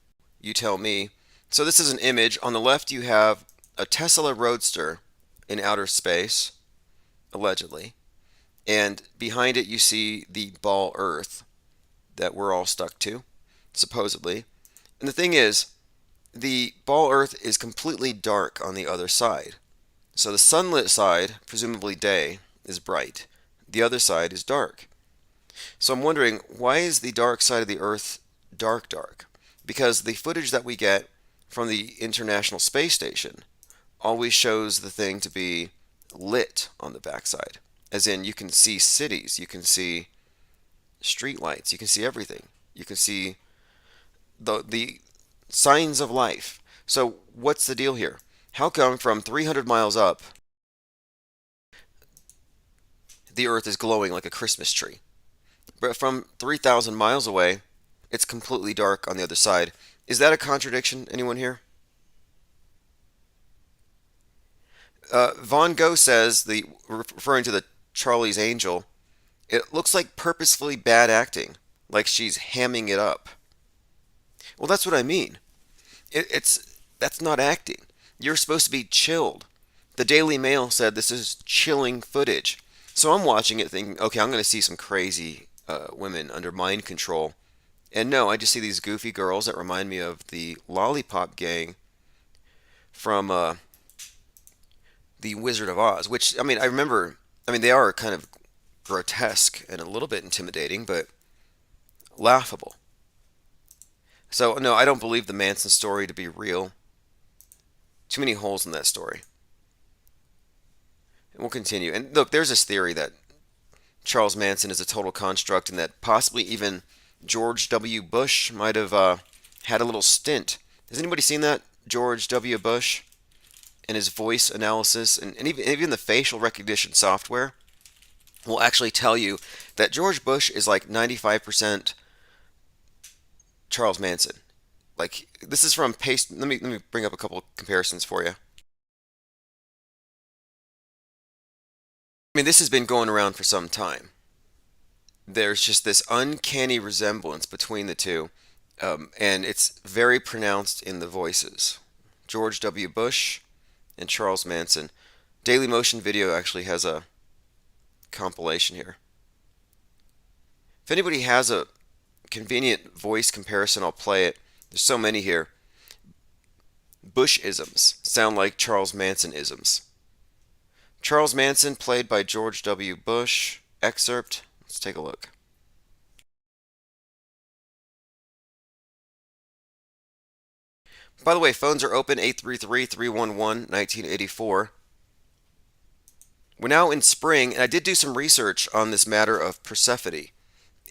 You tell me. So this is an image. On the left you have a Tesla Roadster in outer space, allegedly. And behind it you see the ball Earth that we're all stuck to, supposedly. And the thing is, the ball Earth is completely dark on the other side. So the sunlit side, presumably day, is bright. The other side is dark. So I'm wondering, why is the dark side of the Earth dark? Because the footage that we get from the International Space Station always shows the thing to be lit on the backside. As in, you can see cities, you can see street lights, you can see everything. You can see the signs of life. So what's the deal here? How come from 300 miles up, the Earth is glowing like a Christmas tree? But from 3,000 miles away, it's completely dark on the other side. Is that a contradiction? Anyone here? Von Gogh says, referring to the Charlie's Angel, it looks like purposefully bad acting, like she's hamming it up. Well, that's what I mean. That's not acting. You're supposed to be chilled. The Daily Mail said this is chilling footage. So I'm watching it thinking, okay, I'm going to see some crazy women under mind control. And no, I just see these goofy girls that remind me of the Lollipop Gang from The Wizard of Oz, which, I mean, they are kind of grotesque and a little bit intimidating, but laughable. So, no, I don't believe the Manson story to be real. Too many holes in that story. And we'll continue. And look, there's this theory that Charles Manson is a total construct and that possibly even George W. Bush might have had a little stint. Has anybody seen that? George W. Bush and his voice analysis and even the facial recognition software will actually tell you that George Bush is like 95% Charles Manson. Like, this is from Paste. Let me bring up a couple comparisons for you. I mean, this has been going around for some time. There's just this uncanny resemblance between the two, and it's very pronounced in the voices. George W. Bush and Charles Manson. Daily Motion Video actually has a compilation here. If anybody has a convenient voice comparison, I'll play it. There's so many here. Bush-isms sound like Charles Manson-isms. Charles Manson, played by George W. Bush. Excerpt. Let's take a look. By the way, phones are open, 833-311-1984. We're now in spring, and I did do some research on this matter of Persephone,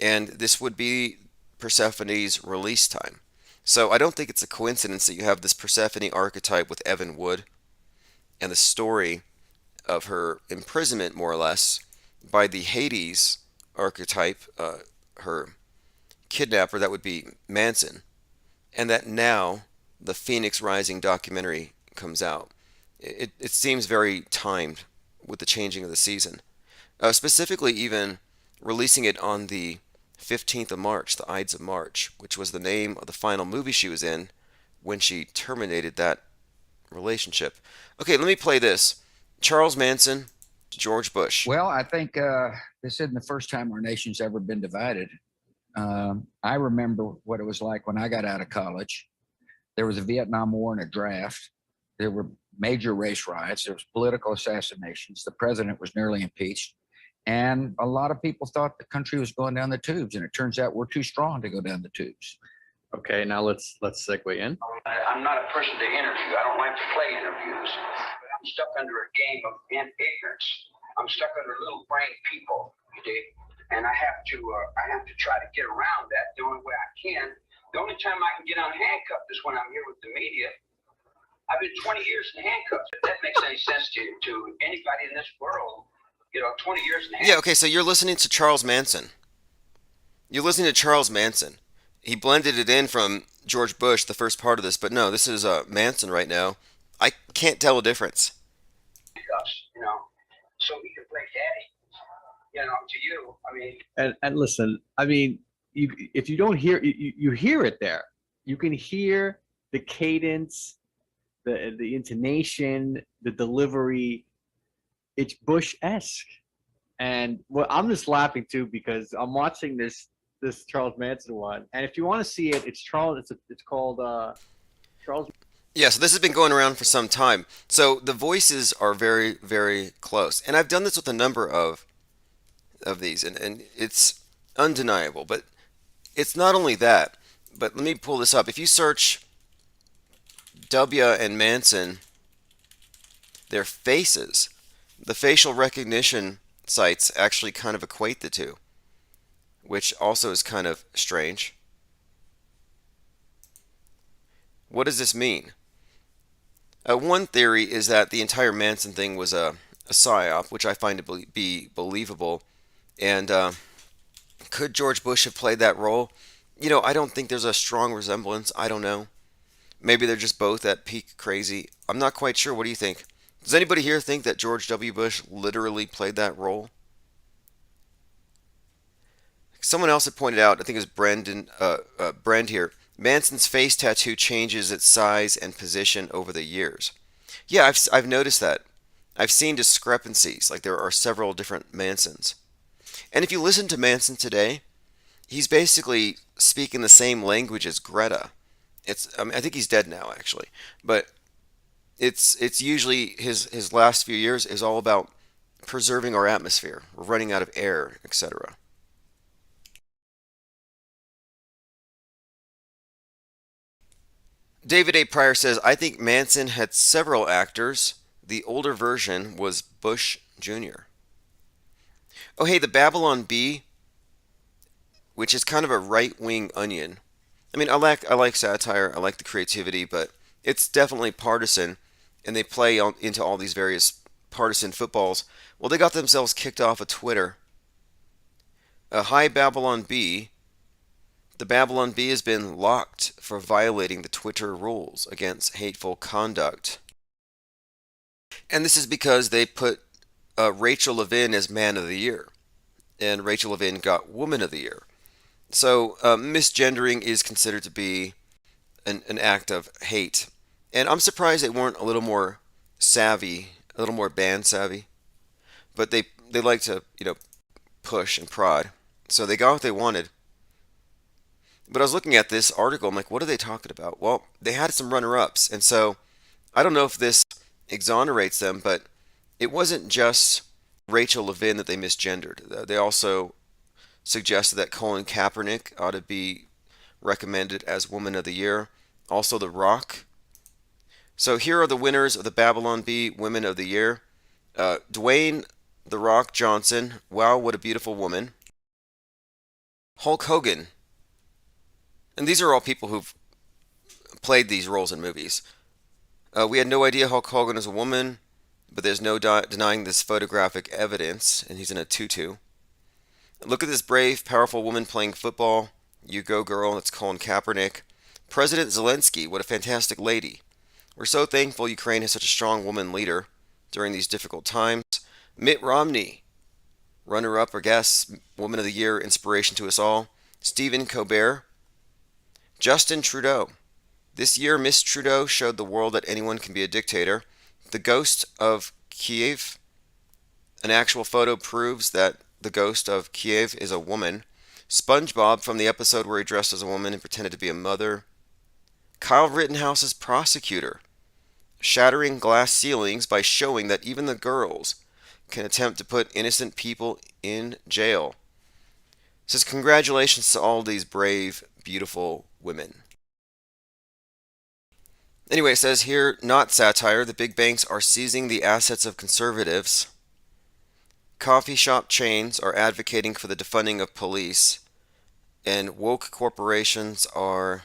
and this would be Persephone's release time. So I don't think it's a coincidence that you have this Persephone archetype with Evan Wood and the story of her imprisonment, more or less, by the Hades archetype, her kidnapper, that would be Manson, and that now the Phoenix Rising documentary comes out. It seems very timed with the changing of the season. Specifically even releasing it on the 15th of March, the Ides of March, which was the name of the final movie she was in when she terminated that relationship. Okay, let me play this. Charles Manson, George Bush. Well, I think this isn't the first time our nation's ever been divided. I remember what it was like when I got out of college. There was a Vietnam War and a draft. There were major race riots. There was political assassinations. The president was nearly impeached. And a lot of people thought the country was going down the tubes. And it turns out we're too strong to go down the tubes. Okay, now let's segue in. I'm not a person to interview. I don't like to play interviews. But I'm stuck under a game of ignorance. I'm stuck under little brain people, you dig? And I have to try to get around that the only way I can. The only time I can get unhandcuffed is when I'm here with the media. I've been 20 years in handcuffs. If that makes any sense to anybody in this world, 20 years in handcuffs. Yeah, okay, so you're listening to Charles Manson. You're listening to Charles Manson. He blended it in from George Bush, the first part of this, but no, this is Manson right now. I can't tell a difference. So he can play daddy, to you. I mean, And listen, I mean, if you don't hear, you hear it there. You can hear the cadence, the intonation, the delivery. It's Bush-esque. And I'm just laughing too because I'm watching this Charles Manson one, and if you want to see it, it's called Charles. Yeah, so this has been going around for some time. So the voices are very, very close, and I've done this with a number of these, and it's undeniable. But it's not only that. But let me pull this up. If you search W and Manson, their faces, the facial recognition sites actually kind of equate the two, which also is kind of strange. What does this mean? One theory is that the entire Manson thing was a psyop, which I find to be believable. And could George Bush have played that role? I don't think there's a strong resemblance. I don't know. Maybe they're just both at peak crazy. I'm not quite sure. What do you think? Does anybody here think that George W. Bush literally played that role? Someone else had pointed out, I think it was Brand here, Manson's face tattoo changes its size and position over the years. Yeah, I've noticed that. I've seen discrepancies, like there are several different Mansons. And if you listen to Manson today, he's basically speaking the same language as Greta. I think he's dead now, actually. But it's usually his last few years is all about preserving our atmosphere. We're running out of air, etc. David A. Pryor says, I think Manson had several actors. The older version was Bush Jr. Oh, hey, the Babylon Bee, which is kind of a right-wing onion. I mean, I like satire, I like the creativity, but it's definitely partisan, and they play into all these various partisan footballs. Well, they got themselves kicked off of Twitter. Hi, Babylon Bee. The Babylon Bee has been locked for violating the Twitter rules against hateful conduct. And this is because they put Rachel Levine as Man of the Year. And Rachel Levine got Woman of the Year. So misgendering is considered to be an act of hate. And I'm surprised they weren't a little more savvy, a little more band savvy. But they like to, push and prod. So they got what they wanted. But I was looking at this article, I'm like, what are they talking about? Well, they had some runner-ups, and so I don't know if this exonerates them, but it wasn't just Rachel Levine that they misgendered. They also suggested that Colin Kaepernick ought to be recommended as Woman of the Year. Also The Rock. So here are the winners of the Babylon Bee Women of the Year. Dwayne The Rock Johnson, wow, what a beautiful woman. Hulk Hogan. And these are all people who've played these roles in movies. We had no idea Hulk Hogan is a woman, but there's no denying this photographic evidence, and he's in a tutu. Look at this brave, powerful woman playing football. You go, girl. That's Colin Kaepernick. President Zelensky, what a fantastic lady. We're so thankful Ukraine has such a strong woman leader during these difficult times. Mitt Romney, runner-up or guest, Woman of the Year, inspiration to us all. Stephen Colbert. Justin Trudeau. This year, Miss Trudeau showed the world that anyone can be a dictator. The ghost of Kiev. An actual photo proves that the ghost of Kiev is a woman. SpongeBob from the episode where he dressed as a woman and pretended to be a mother. Kyle Rittenhouse's prosecutor. shattering glass ceilings by showing that even the girls can attempt to put innocent people in jail. It says, congratulations to all these brave, beautiful women. Anyway, it says here, not satire, the big banks are seizing the assets of conservatives. Coffee shop chains are advocating for the defunding of police. And woke corporations are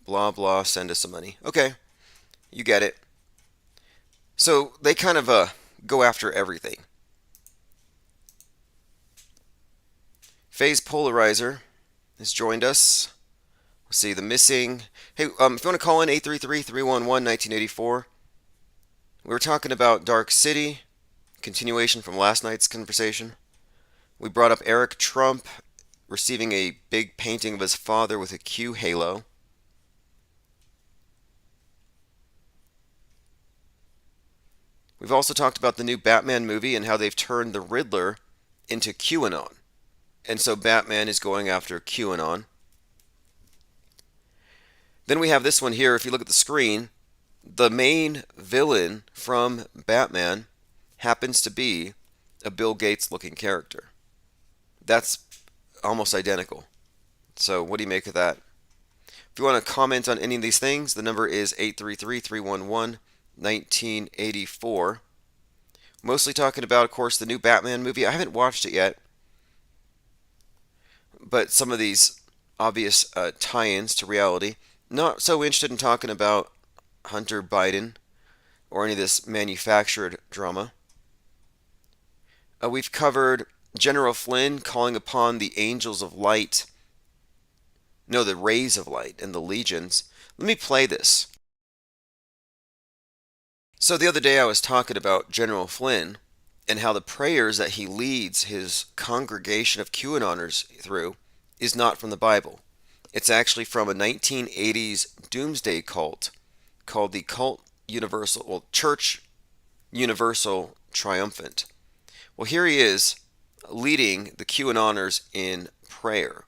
blah blah, send us some money. Okay, you get it. So they kind of go after everything. Phase Polarizer has joined us. Let's see, the missing... Hey, if you want to call in, 833-311-1984. We were talking about Dark City, continuation from last night's conversation. We brought up Eric Trump receiving a big painting of his father with a Q halo. We've also talked about the new Batman movie and how they've turned the Riddler into QAnon. And so Batman is going after QAnon. Then we have this one here. If you look at the screen, the main villain from Batman happens to be a Bill Gates looking character. That's almost identical. So what do you make of that? If you want to comment on any of these things, the number is 833-311-1984. Mostly talking about, of course, the new Batman movie. I haven't watched it yet, but some of these obvious tie-ins to reality. Not so interested in talking about Hunter Biden or any of this manufactured drama. We've covered General Flynn calling upon the angels of light, no, the rays of light and the legions. Let me play this. So the other day I was talking about General Flynn and how the prayers that he leads his congregation of QAnoners through is not from the Bible. It's actually from a 1980s doomsday cult called the Church Universal Triumphant. Well, here he is leading the QAnoners in prayer.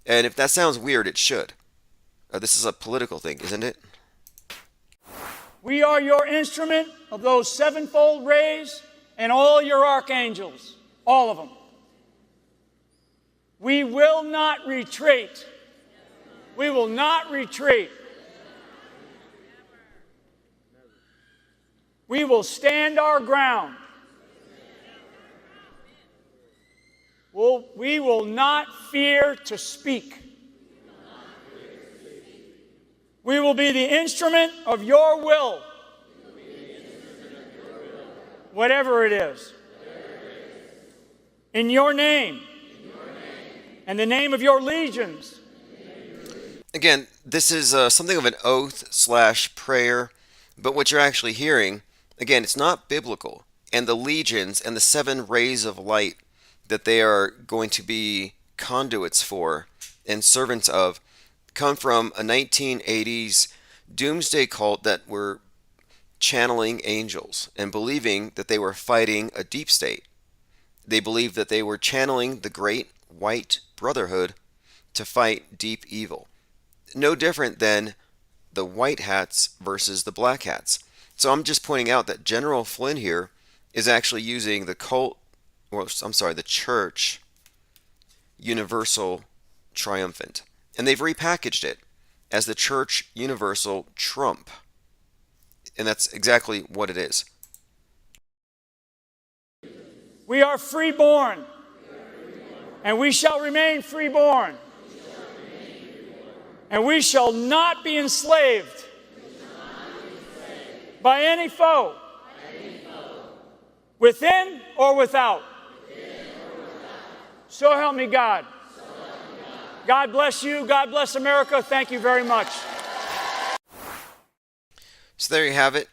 And if that sounds weird, it should. This is a political thing, isn't it? We are your instrument of those sevenfold rays and all your archangels, all of them. We will not retreat. We will not retreat. We will stand our ground. We will not fear to speak. We will be the instrument of your will, whatever it is. In your name, and the name of your legions. Again, this is something of an oath/prayer, but what you're actually hearing, again, it's not biblical. And the legions and the 7 rays of light that they are going to be conduits for and servants of come from a 1980s doomsday cult that were channeling angels and believing that they were fighting a deep state. They believed that they were channeling the great white brotherhood to fight deep evil. No different than the white hats versus the black hats. So I'm just pointing out that General Flynn here is actually using the Church Universal Triumphant. And they've repackaged it as the Church Universal Trump. And that's exactly what it is. We are freeborn, and we shall remain freeborn. And we shall not be enslaved by any foe, within or without. So help me God. God bless you. God bless America. Thank you very much. So there you have it.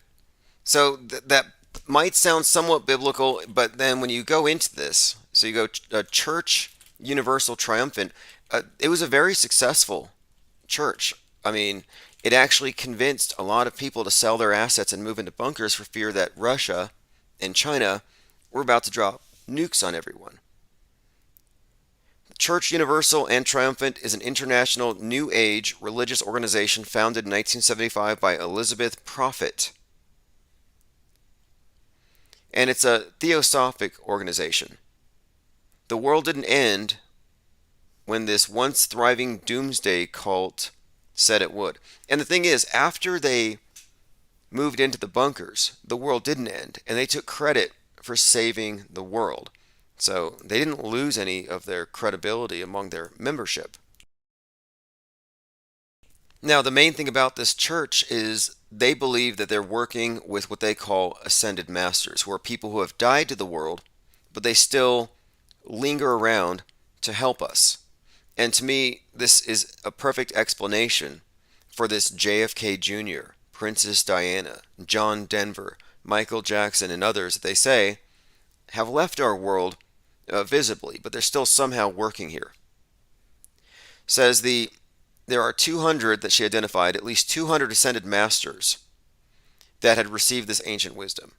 So that might sound somewhat biblical, but then when you go into this, so you go Church Universal Triumphant, it was a very successful church. I mean, it actually convinced a lot of people to sell their assets and move into bunkers for fear that Russia and China were about to drop nukes on everyone. Church Universal and Triumphant is an international New Age religious organization founded in 1975 by Elizabeth Prophet. and it's a theosophic organization. The world didn't end when this once thriving doomsday cult said it would. And the thing is, after they moved into the bunkers, the world didn't end, and they took credit for saving the world. So they didn't lose any of their credibility among their membership. Now, the main thing about this church is they believe that they're working with what they call ascended masters, who are people who have died to the world, but they still linger around to help us. And to me, this is a perfect explanation for this JFK Jr., Princess Diana, John Denver, Michael Jackson, and others that they say have left our world visibly, but they're still somehow working here. Says there are 200 that she identified, at least 200 ascended masters that had received this ancient wisdom.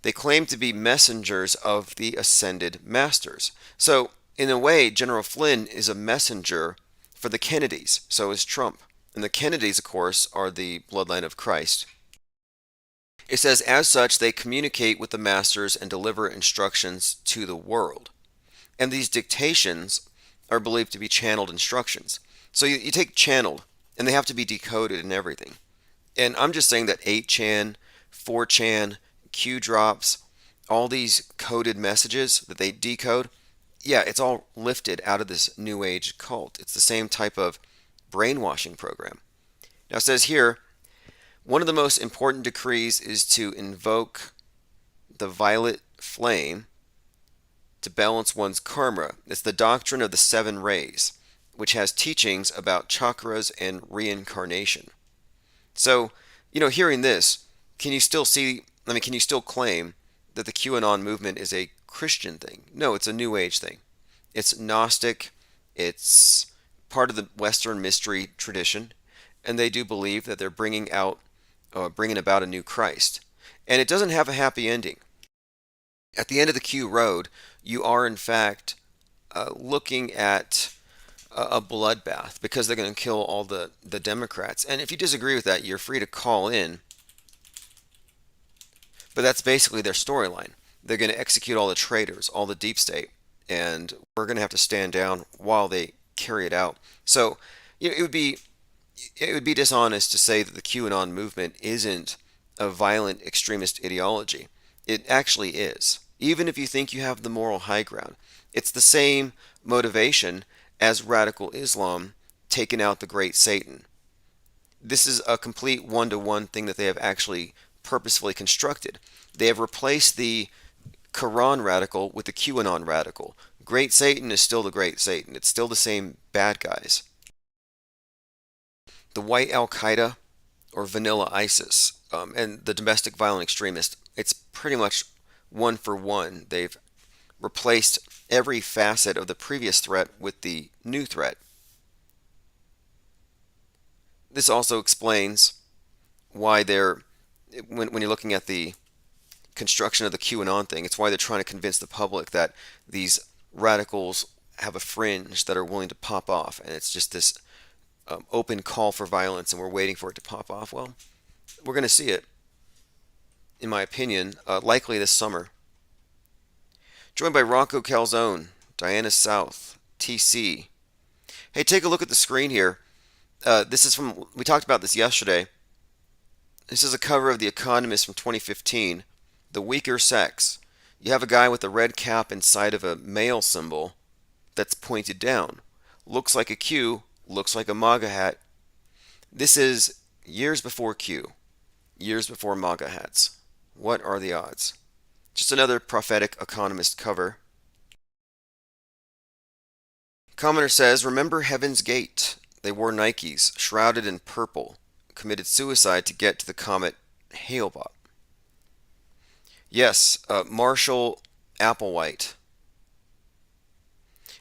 They claim to be messengers of the ascended masters. So, in a way, General Flynn is a messenger for the Kennedys. So is Trump. And the Kennedys, of course, are the bloodline of Christ. It says, as such, they communicate with the masters and deliver instructions to the world. And these dictations are believed to be channeled instructions. So you take channeled, and they have to be decoded and everything. And I'm just saying that 8chan, 4chan, Q drops, all these coded messages that they decode, yeah, it's all lifted out of this New Age cult. It's the same type of brainwashing program. Now it says here, one of the most important decrees is to invoke the violet flame to balance one's karma. It's the doctrine of the 7 rays, which has teachings about chakras and reincarnation. So, hearing this, can you still claim that the QAnon movement is a Christian thing? No, it's a New Age thing. It's Gnostic, it's part of the Western mystery tradition, and they do believe that they're bringing about a new Christ. And it doesn't have a happy ending. At the end of the Q road, you are in fact looking at a bloodbath, because they're going to kill all the Democrats. And if you disagree with that, you're free to call in. But that's basically their storyline. They're going to execute all the traitors, all the deep state, and we're going to have to stand down while they carry it out. So, it would be dishonest to say that the QAnon movement isn't a violent extremist ideology. It actually is. Even if you think you have the moral high ground, it's the same motivation as radical Islam taking out the great Satan. This is a complete one-to-one thing that they have actually purposefully constructed. They have replaced the Quran radical with the QAnon radical. Great Satan is still the great Satan. It's still the same bad guys. The white Al-Qaeda or vanilla ISIS and the domestic violent extremist, it's pretty much one for one. They've replaced every facet of the previous threat with the new threat. This also explains why when you're looking at the construction of the QAnon thing, it's why they're trying to convince the public that these radicals have a fringe that are willing to pop off, and it's just this open call for violence, and we're waiting for it to pop off. Well, we're going to see it, in my opinion, likely this summer. Joined by Rocco Calzone, Diana South, TC. Hey, take a look at the screen here. This is we talked about this yesterday. This is a cover of The Economist from 2015. The weaker sex. You have a guy with a red cap inside of a male symbol that's pointed down. Looks like a Q, looks like a MAGA hat. This is years before Q, years before MAGA hats. What are the odds? Just another prophetic Economist cover. Commenter says, remember Heaven's Gate. They wore Nikes, shrouded in purple, committed suicide to get to the comet Hale-Bopp. Yes, Marshall Applewhite.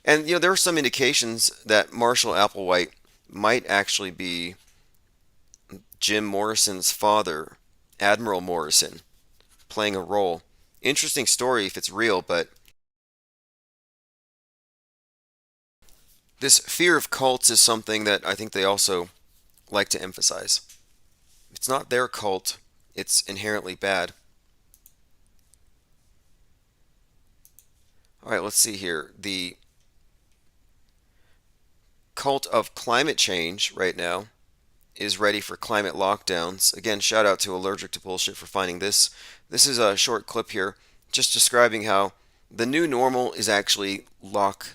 And, there are some indications that Marshall Applewhite might actually be Jim Morrison's father, Admiral Morrison, playing a role. Interesting story if it's real, but this fear of cults is something that I think they also like to emphasize. It's not their cult, it's inherently bad. All right, let's see here. The cult of climate change right now is ready for climate lockdowns. Again, shout out to Allergic to Bullshit for finding this. This is a short clip here just describing how the new normal is actually lockdown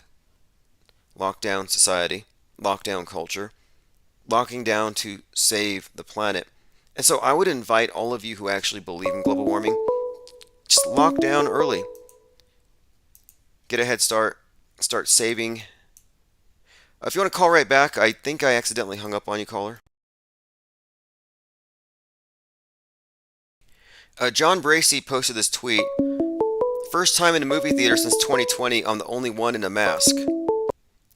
society, lockdown culture, locking down to save the planet. And so I would invite all of you who actually believe in global warming, just lock down early. Get a head start, start saving. If you want to call right back, I think I accidentally hung up on you, caller. John Bracey posted this tweet. First time in a movie theater since 2020, I'm the only one in a mask.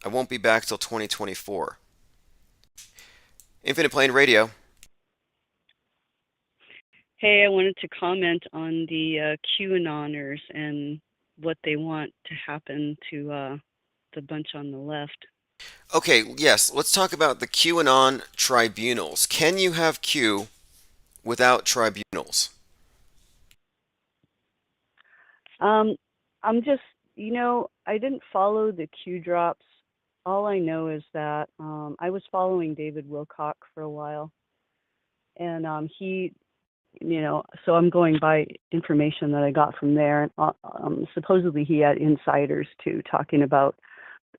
I won't be back till 2024. Infinite Plane Radio. Hey, I wanted to comment on the QAnoners and what they want to happen to the bunch on the left. Okay, yes, let's talk about the QAnon tribunals. Can you have Q without tribunals? I'm just, I didn't follow the Q drops. All I know is that I was following David Wilcock for a while, and he, so I'm going by information that I got from there. Supposedly he had insiders too, talking about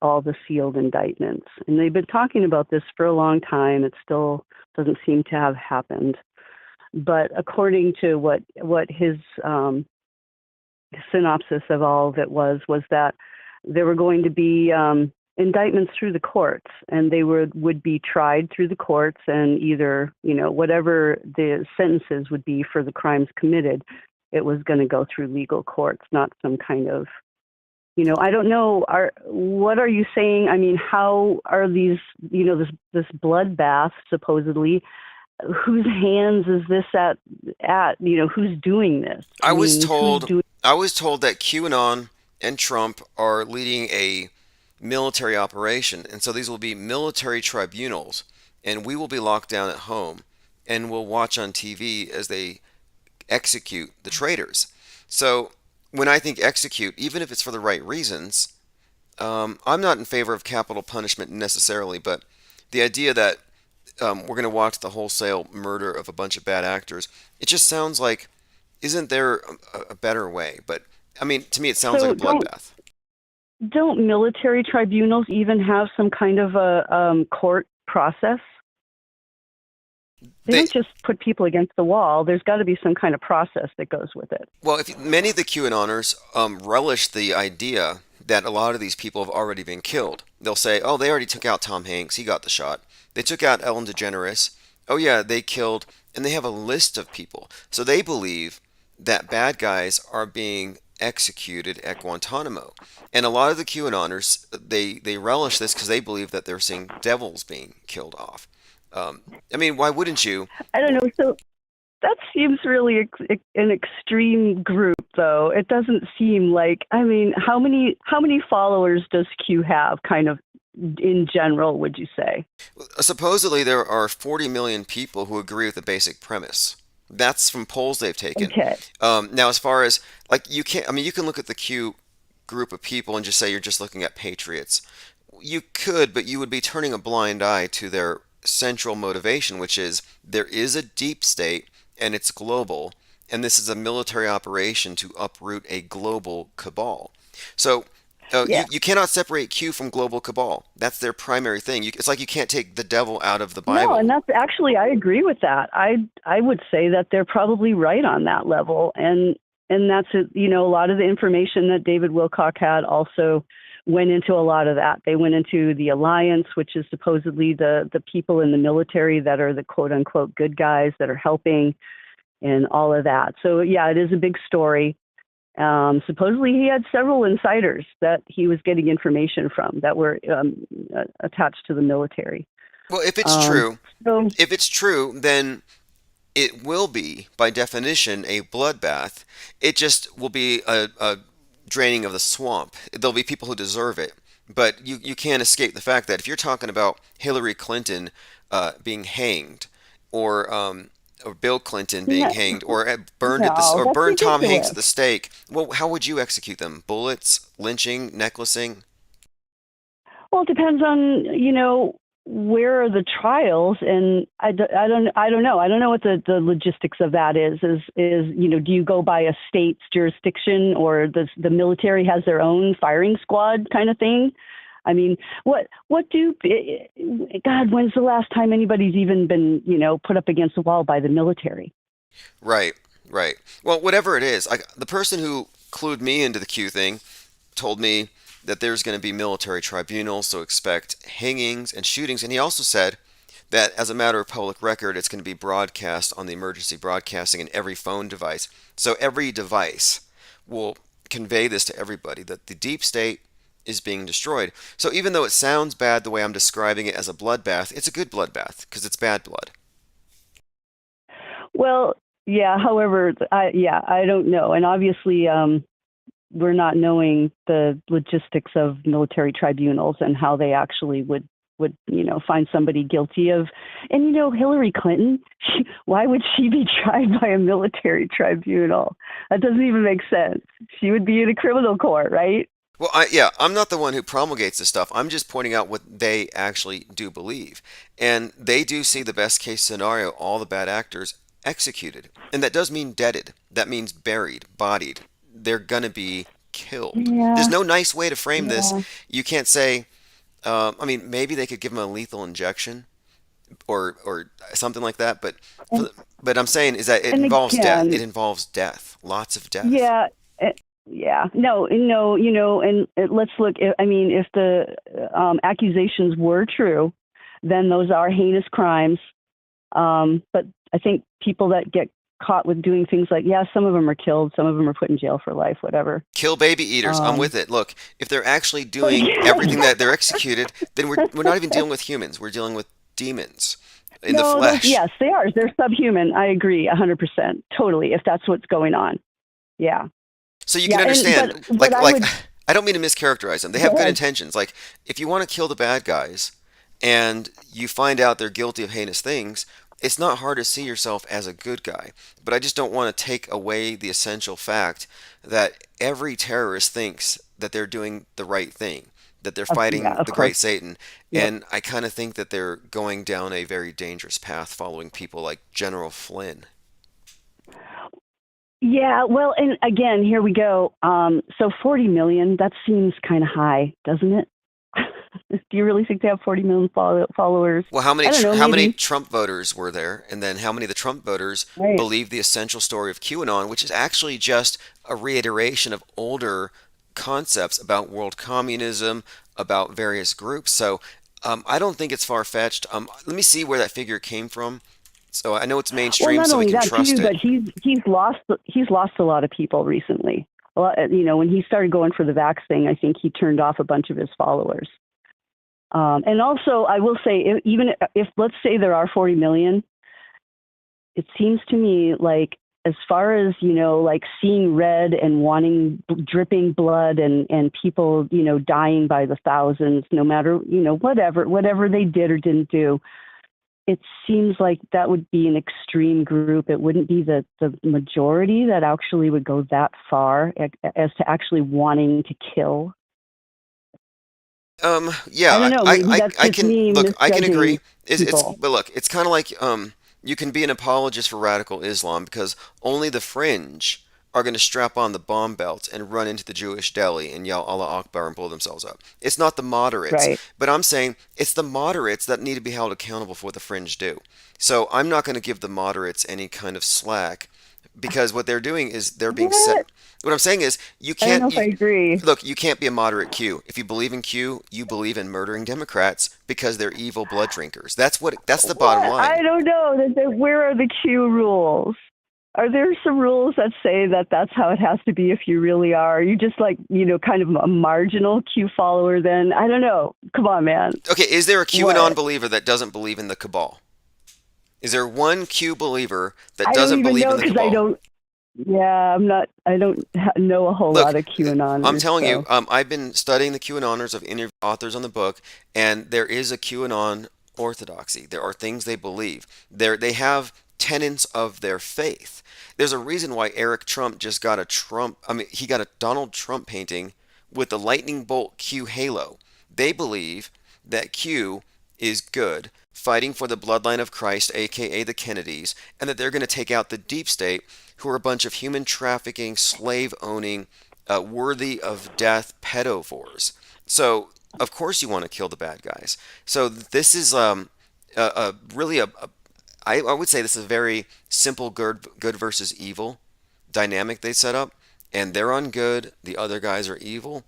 all the sealed indictments, and they've been talking about this for a long time. It still doesn't seem to have happened, but according to what his synopsis of all of it was that there were going to be indictments through the courts, and they would be tried through the courts, and either whatever the sentences would be for the crimes committed, it was going to go through legal courts, not some kind of I don't know. What are you saying? I mean, how are these? This bloodbath supposedly. Whose hands is this at? Who's doing this? I was told that QAnon and Trump are leading a military operation, and so these will be military tribunals, and we will be locked down at home, and we'll watch on TV as they execute the traitors. So when I think execute, even if it's for the right reasons, I'm not in favor of capital punishment necessarily, but the idea that we're going to watch the wholesale murder of a bunch of bad actors, it just sounds like, isn't there a better way? But I mean, to me, it sounds like a bloodbath. Don't military tribunals even have some kind of a court process? They don't just put people against the wall. There's got to be some kind of process that goes with it. Well, many of the QAnoners relish the idea that a lot of these people have already been killed. They'll say, oh, they already took out Tom Hanks. He got the shot. They took out Ellen DeGeneres. Oh, yeah, they killed. And they have a list of people. So they believe that bad guys are being executed at Guantanamo. And a lot of the QAnoners, they relish this because they believe that they're seeing devils being killed off. I mean, why wouldn't you? I don't know. So that seems really an extreme group, though. It doesn't seem like. I mean, how many followers does Q have? Kind of in general, would you say? Supposedly, there are 40 million people who agree with the basic premise. That's from polls they've taken. Okay. Now, as far as you can't. I mean, you can look at the Q group of people and just say you're just looking at patriots. You could, but you would be turning a blind eye to their central motivation, which is there is a deep state and it's global, and this is a military operation to uproot a global cabal. So you cannot separate Q from global cabal. That's their primary thing. It's like you can't take the devil out of the Bible. No, and that's actually, I agree with that. I would say that they're probably right on that level, and that's a lot of the information that David Wilcock had also went into a lot of that. They went into the alliance, which is supposedly the people in the military that are the quote unquote good guys that are helping, and all of that. So yeah, it is a big story. Supposedly he had several insiders that he was getting information from that were attached to the military. Well, if it's true, then it will be, by definition, a bloodbath. It just will be a draining of the swamp. There'll be people who deserve it, but you can't escape the fact that if you're talking about Hillary Clinton being hanged, or or Bill Clinton being No, hanged, or no, or that's burned Tom Hanks ridiculous. at the stake. Well, how would you execute them? Bullets, lynching, necklacing? Well, it depends on, where are the trials, and I don't know. I don't know what the logistics of that is. Do you go by a state's jurisdiction, or the military has their own firing squad kind of thing? I mean, God, when's the last time anybody's even been, put up against the wall by the military? Right, right. Well, whatever it is, the person who clued me into the Q thing told me that there's going to be military tribunals, so expect hangings and shootings. And he also said that as a matter of public record, it's going to be broadcast on the emergency broadcasting in every phone device. So every device will convey this to everybody that the deep state is being destroyed. So even though it sounds bad the way I'm describing it as a bloodbath, it's a good bloodbath because it's bad blood. Well, yeah. However, I don't know, and obviously, we're not knowing the logistics of military tribunals and how they actually would find somebody guilty of. And Hillary Clinton, why would she be tried by a military tribunal? That doesn't even make sense. She would be in a criminal court, right? Well, I'm not the one who promulgates this stuff. I'm just pointing out what they actually do believe. And they do see the best case scenario, all the bad actors executed. And that does mean deaded. That means buried, bodied. They're going to be killed. Yeah. There's no nice way to frame this. You can't say, maybe they could give them a lethal injection or something like that. But I'm saying is that it involves death. It involves death. Lots of death. Yeah. Yeah, no, and let's look. If the accusations were true, then those are heinous crimes. But I think people that get caught with doing things like, some of them are killed, some of them are put in jail for life, whatever. Kill baby eaters. I'm with it. Look, if they're actually doing everything that they're executed, then we're not even dealing with humans. We're dealing with demons in the flesh. Yes, they are. They're subhuman. I agree 100%. Totally. If that's what's going on. Yeah. So you can understand, I don't mean to mischaracterize them. They have good intentions. Like, if you want to kill the bad guys and you find out they're guilty of heinous things, it's not hard to see yourself as a good guy. But I just don't want to take away the essential fact that every terrorist thinks that they're doing the right thing, that they're fighting the great Satan. Yep. And I kind of think that they're going down a very dangerous path following people like General Flynn. Yeah, well, and again, here we go. So 40 million, that seems kind of high, doesn't it? Do you really think they have 40 million followers? Well, how many Trump voters were there? And then how many of the Trump voters believe the essential story of QAnon, which is actually just a reiteration of older concepts about world communism, about various groups. So I don't think it's far-fetched. Let me see where that figure came from. So I know it's mainstream, so we can trust it. But he's lost a lot of people recently. When he started going for the vax thing, I think he turned off a bunch of his followers. And also, I will say, even if let's say there are 40 million, it seems to me like as far as like seeing red and wanting dripping blood and people dying by the thousands, no matter whatever they did or didn't do. It seems like that would be an extreme group. It wouldn't be the majority that actually would go that far as to actually wanting to kill. Yeah, I don't know. I can agree. But look, it's kind of like you can be an apologist for radical Islam because only the fringe are going to strap on the bomb belts and run into the Jewish deli and yell Allah Akbar and blow themselves up. It's not the moderates. Right. But I'm saying it's the moderates that need to be held accountable for what the fringe do. So I'm not going to give the moderates any kind of slack because what they're doing is they're being set. What I'm saying is you can't. I don't know if I agree. Look, you can't be a moderate Q. If you believe in Q, you believe in murdering Democrats because they're evil blood drinkers. That's the bottom line. I don't know. Where are the Q rules? Are there some rules that say that that's how it has to be if you really are? Are you just like, kind of a marginal Q follower then? I don't know. Come on, man. Okay, is there a QAnon believer that doesn't believe in the cabal? Is there one Q believer that doesn't believe in the cabal? I don't know a whole lot of QAnoners. I'm telling you, I've been studying the QAnoners. I've interviewed authors on the book, and there is a QAnon orthodoxy. There are things they believe. They have tenets of their faith. There's a reason why Eric Trump just got he got a Donald Trump painting with the lightning bolt Q halo. They believe that Q is good, fighting for the bloodline of Christ, aka the Kennedys, and that they're going to take out the deep state, who are a bunch of human trafficking, slave-owning, worthy of death pedophores. So, of course you want to kill the bad guys. So this is really I would say this is a very simple good versus evil dynamic they set up, and they're on good, the other guys are evil,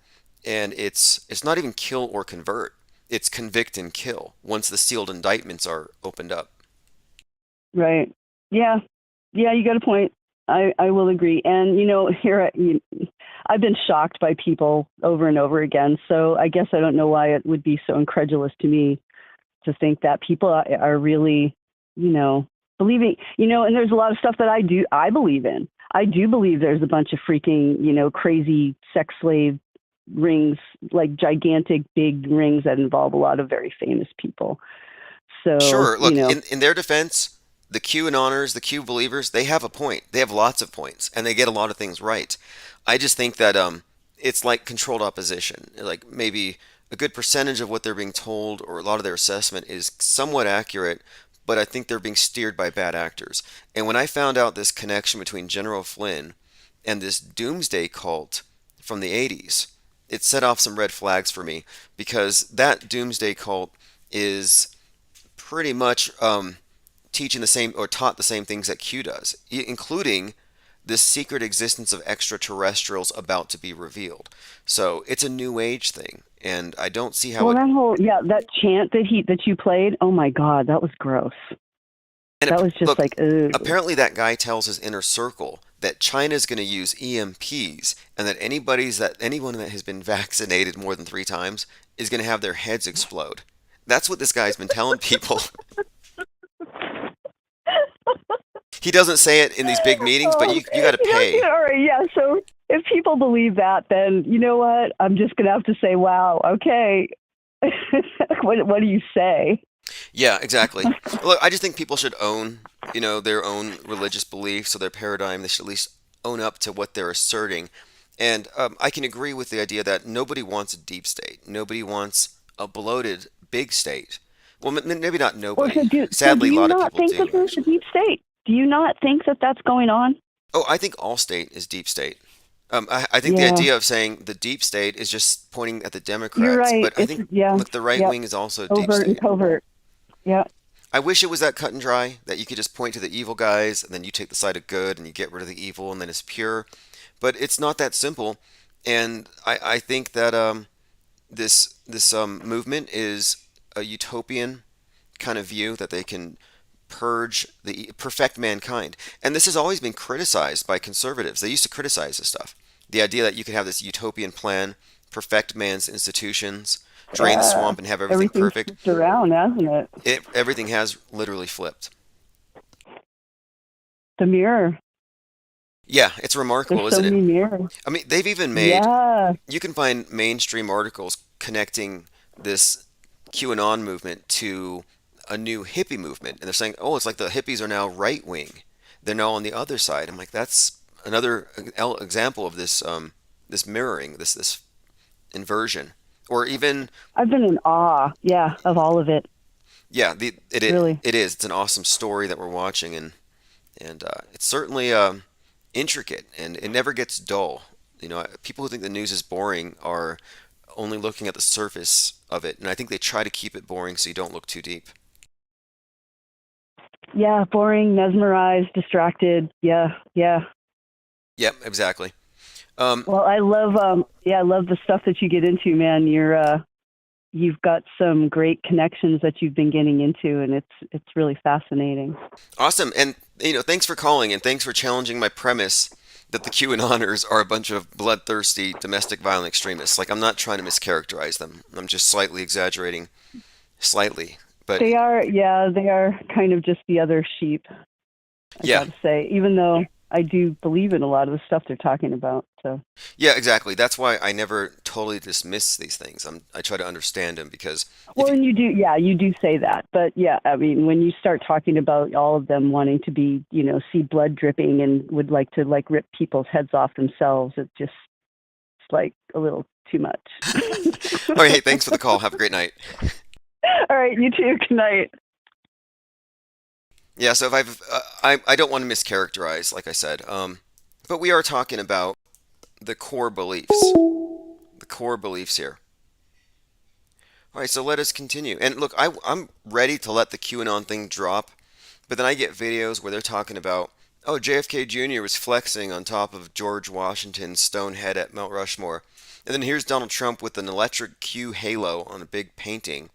and it's not even kill or convert. It's convict and kill once the sealed indictments are opened up. Right. Yeah. Yeah, you got a point. I will agree. And, I've been shocked by people over and over again. So I guess I don't know why it would be so incredulous to me to think that people are really, believing, and there's a lot of stuff that I believe in. I do believe there's a bunch of freaking, crazy sex slave rings, like gigantic big rings that involve a lot of very famous people. So, sure, look, in their defense, the QAnoners, the Q believers, they have a point. They have lots of points, and they get a lot of things right. I just think that it's like controlled opposition. Like maybe a good percentage of what they're being told or a lot of their assessment is somewhat accurate, but I think they're being steered by bad actors. And when I found out this connection between General Flynn and this doomsday cult from the 80s, it set off some red flags for me, because that doomsday cult is pretty much teaching the same or taught the same things that Q does, including this secret existence of extraterrestrials about to be revealed. So it's a new age thing, and I don't see how. Well, that chant that you played, oh my God, that was gross. And that was just look, like, ugh. Apparently that guy tells his inner circle that China is going to use EMPs, and that anyone that has been vaccinated more than 3 times is going to have their heads explode. That's what this guy's been telling people. He doesn't say it in these big meetings, but you got to pay. All right, yeah. So if people believe that, then you know what? I'm just going to have to say, wow, okay. What do you say? Yeah, exactly. Look, I just think people should own, their own religious beliefs or their paradigm. They should at least own up to what they're asserting. And I can agree with the idea that nobody wants a deep state. Nobody wants a bloated big state. Well, maybe not nobody. Sadly, a lot of people do. Do you not think that there's a deep state? Do you not think that that's going on? Oh, I think all state is deep state. I think the idea of saying the deep state is just pointing at the Democrats. You're right. But I think look, the right wing is also deep overt state. And covert. Yeah. I wish it was that cut and dry, that you could just point to the evil guys and then you take the side of good and you get rid of the evil and then it's pure. But it's not that simple. And I think that this movement is a utopian kind of view that they can perfect mankind. And this has always been criticized by conservatives. They used to criticize this stuff. The idea that you could have this utopian plan, perfect man's institutions, drain the swamp and have everything perfect. Flipped around, hasn't it? Everything has literally flipped. The mirror. Yeah, it's remarkable, There's isn't so it? many mirrors. I mean, they've even made, you can find mainstream articles connecting this QAnon movement to a new hippie movement. And they're saying, oh, it's like the hippies are now right wing. They're now on the other side. I'm like, that's another example of this this mirroring, this inversion. Or even I've been in awe, of all of it. Yeah, Really. it is. It's an awesome story that we're watching, and it's certainly intricate, and it never gets dull. People who think the news is boring are only looking at the surface of it, and I think they try to keep it boring so you don't look too deep. Yeah, boring, mesmerized, distracted. Yeah. Yep, exactly. Well, I love the stuff that you get into, man. You've got some great connections that you've been getting into, and it's really fascinating. Awesome, and thanks for calling, and thanks for challenging my premise that the QAnoners are a bunch of bloodthirsty domestic violent extremists. Like, I'm not trying to mischaracterize them. I'm just slightly exaggerating, but they are kind of just the other sheep. I gotta say, even though I do believe in a lot of the stuff they're talking about. So Yeah, exactly. That's why I never totally dismiss these things. I try to understand them because well, and you do, yeah, you do say that, but yeah, I mean, when you start talking about all of them wanting to be, see blood dripping and would like to rip people's heads off themselves, it's like a little too much. All right, hey, thanks for the call. Have a great night. All right, you too. Good night. Yeah, so if I don't want to mischaracterize, like I said, but we are talking about the core beliefs. The core beliefs here. All right, so let us continue. And look, I'm ready to let the QAnon thing drop, but then I get videos where they're talking about, oh, JFK Jr. was flexing on top of George Washington's stone head at Mount Rushmore. And then here's Donald Trump with an electric Q halo on a big painting,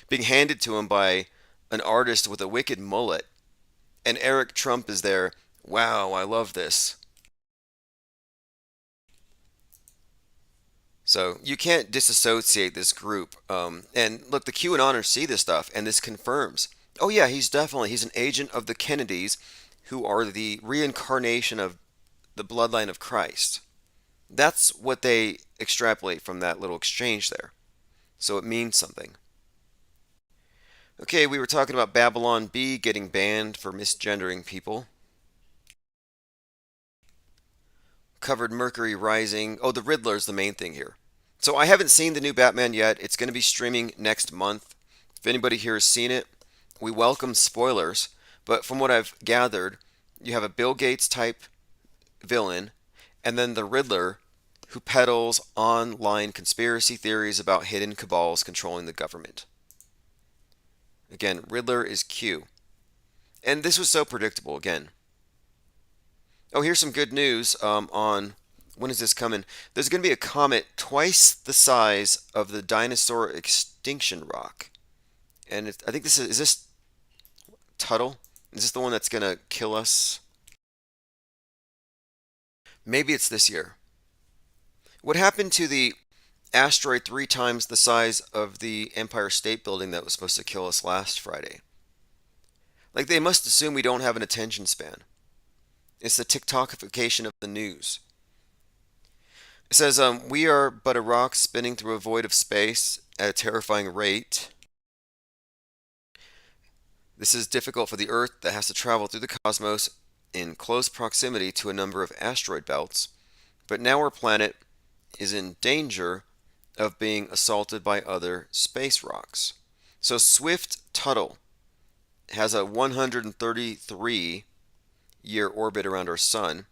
being handed to him by an artist with a wicked mullet. And Eric Trump is there. Wow, I love this. So you can't disassociate this group. And look, the QAnoners see this stuff, and this confirms. Oh yeah, he's an agent of the Kennedys, who are the reincarnation of the bloodline of Christ. That's what they extrapolate from that little exchange there. So it means something. Okay, we were talking about Babylon Bee getting banned for misgendering people. Covered Mercury Rising. Oh, the Riddler's the main thing here. So I haven't seen the new Batman yet. It's going to be streaming next month. If anybody here has seen it, we welcome spoilers. But from what I've gathered, you have a Bill Gates type villain, and then the Riddler, who peddles online conspiracy theories about hidden cabals controlling the government. Again, Riddler is Q. And this was so predictable again. Oh, here's some good news on when is this coming? There's going to be a comet twice the size of the dinosaur extinction rock. And I think this is this Tuttle? Is this the one that's going to kill us? Maybe it's this year. What happened to the asteroid 3 times the size of the Empire State Building that was supposed to kill us last Friday? Like, they must assume we don't have an attention span. It's the TikTokification of the news. It says, we are but a rock spinning through a void of space at a terrifying rate. This is difficult for the Earth that has to travel through the cosmos in close proximity to a number of asteroid belts. But now our planet is in danger of being assaulted by other space rocks. So Swift Tuttle has a 133-year orbit around our sun.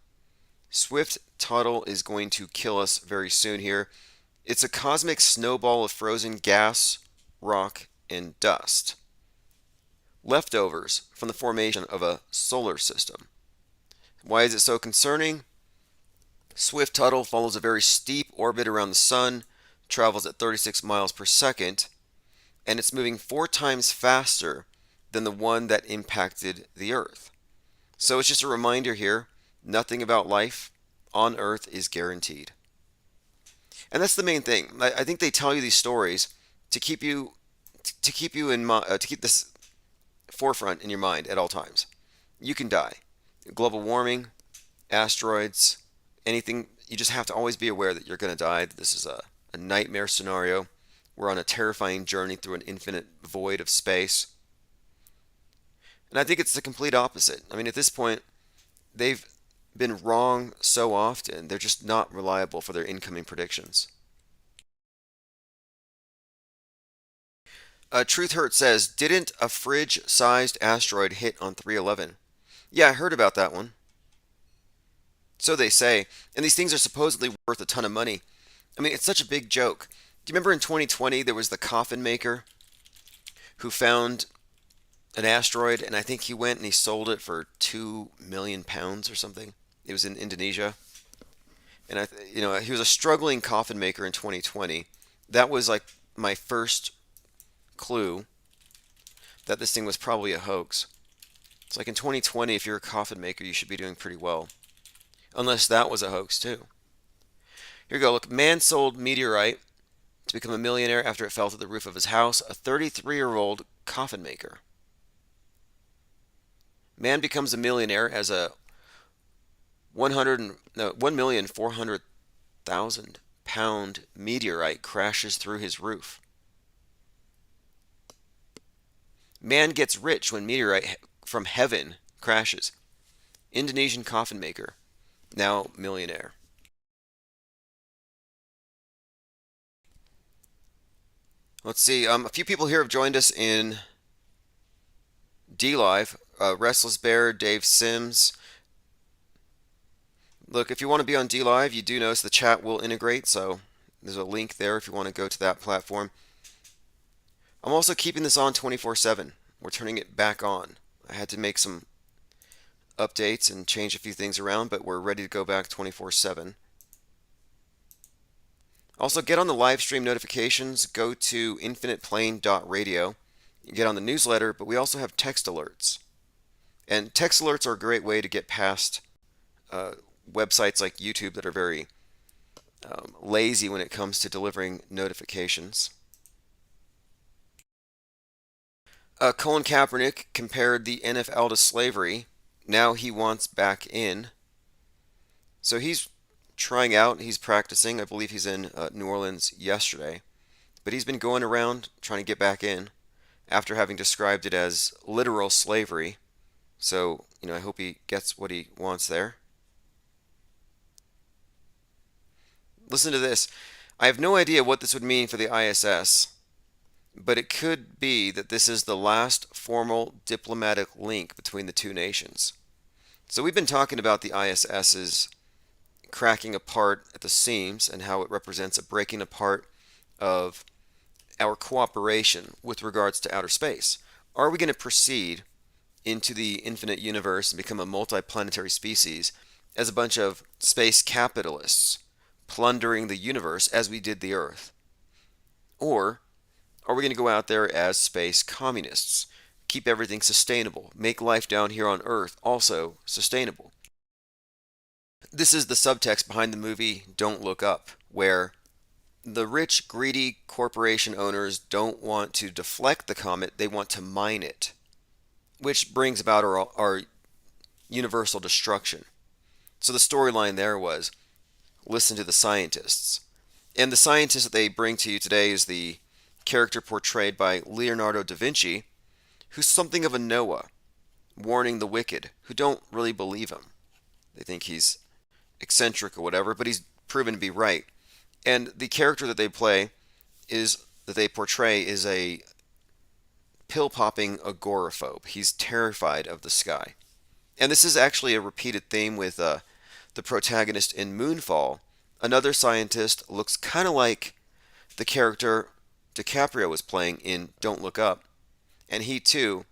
Swift Tuttle is going to kill us very soon here. It's a cosmic snowball of frozen gas, rock, and dust. Leftovers from the formation of a solar system. Why is it so concerning? Swift Tuttle follows a very steep orbit around the sun, travels at 36 miles per second, and it's moving 4 times faster than the one that impacted the Earth. So it's just a reminder here, nothing about life on Earth is guaranteed. And that's the main thing. I think they tell you these stories to keep you in mind, to keep this forefront in your mind at all times. You can die. Global warming, asteroids, anything. You just have to always be aware that you're going to die. This is a nightmare scenario. We're on a terrifying journey through an infinite void of space. And I think it's the complete opposite. I mean, at this point, they've been wrong so often, they're just not reliable for their incoming predictions. Truth Hurt says, didn't a fridge-sized asteroid hit on 311? Yeah, I heard about that one. So they say. And these things are supposedly worth a ton of money. I mean, it's such a big joke. Do you remember in 2020 there was the coffin maker who found an asteroid, and I think he went and he sold it for £2 million or something. It was in Indonesia. And he was a struggling coffin maker in 2020. That was like my first clue that this thing was probably a hoax. It's like in 2020, if you're a coffin maker, you should be doing pretty well. Unless that was a hoax too. Here we go. Look, man sold meteorite to become a millionaire after it fell through the roof of his house. A 33-year-old coffin maker. Man becomes a millionaire as a 1,400,000 pound meteorite crashes through his roof. Man gets rich when meteorite from heaven crashes. Indonesian coffin maker, now millionaire. Let's see. A few people here have joined us in D Live. Restless Bear, Dave Sims. Look, if you want to be on D Live, you do notice the chat will integrate, so there's a link there if you want to go to that platform. I'm also keeping this on 24/7. We're turning it back on. I had to make some updates and change a few things around, but we're ready to go back 24/7. Also, get on the live stream notifications. Go to infiniteplane.radio. You get on the newsletter, but we also have text alerts. And text alerts are a great way to get past websites like YouTube that are very lazy when it comes to delivering notifications. Colin Kaepernick compared the NFL to slavery. Now he wants back in. So he's trying out, he's practicing. I believe he's in New Orleans yesterday. But he's been going around trying to get back in after having described it as literal slavery. So, I hope he gets what he wants there. Listen to this. I have no idea what this would mean for the ISS, but it could be that this is the last formal diplomatic link between the two nations. So we've been talking about the ISS's cracking apart at the seams and how it represents a breaking apart of our cooperation with regards to outer space. Are we going to proceed into the infinite universe and become a multiplanetary species as a bunch of space capitalists plundering the universe as we did the Earth? Or are we going to go out there as space communists, keep everything sustainable, make life down here on Earth also sustainable? This is the subtext behind the movie Don't Look Up, where the rich, greedy corporation owners don't want to deflect the comet, they want to mine it, which brings about our universal destruction. So the storyline there was, listen to the scientists. And the scientist that they bring to you today is the character portrayed by Leonardo da Vinci, who's something of a Noah, warning the wicked, who don't really believe him. They think he's eccentric or whatever, but he's proven to be right. And the character that they portray is a pill-popping agoraphobe. He's terrified of the sky. And this is actually a repeated theme with the protagonist in Moonfall. Another scientist looks kind of like the character DiCaprio was playing in Don't Look Up. And he too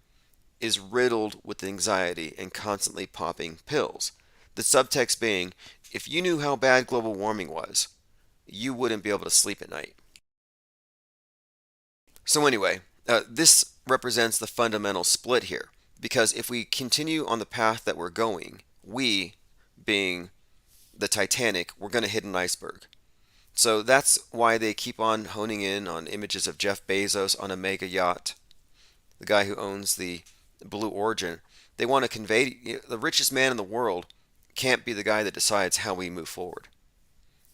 is riddled with anxiety and constantly popping pills. The subtext being, if you knew how bad global warming was, you wouldn't be able to sleep at night. So anyway, this represents the fundamental split here. Because if we continue on the path that we're going, we, being the Titanic, we're going to hit an iceberg. So that's why they keep on honing in on images of Jeff Bezos on a mega yacht, the guy who owns the Blue Origin. They want to convey the richest man in the world can't be the guy that decides how we move forward.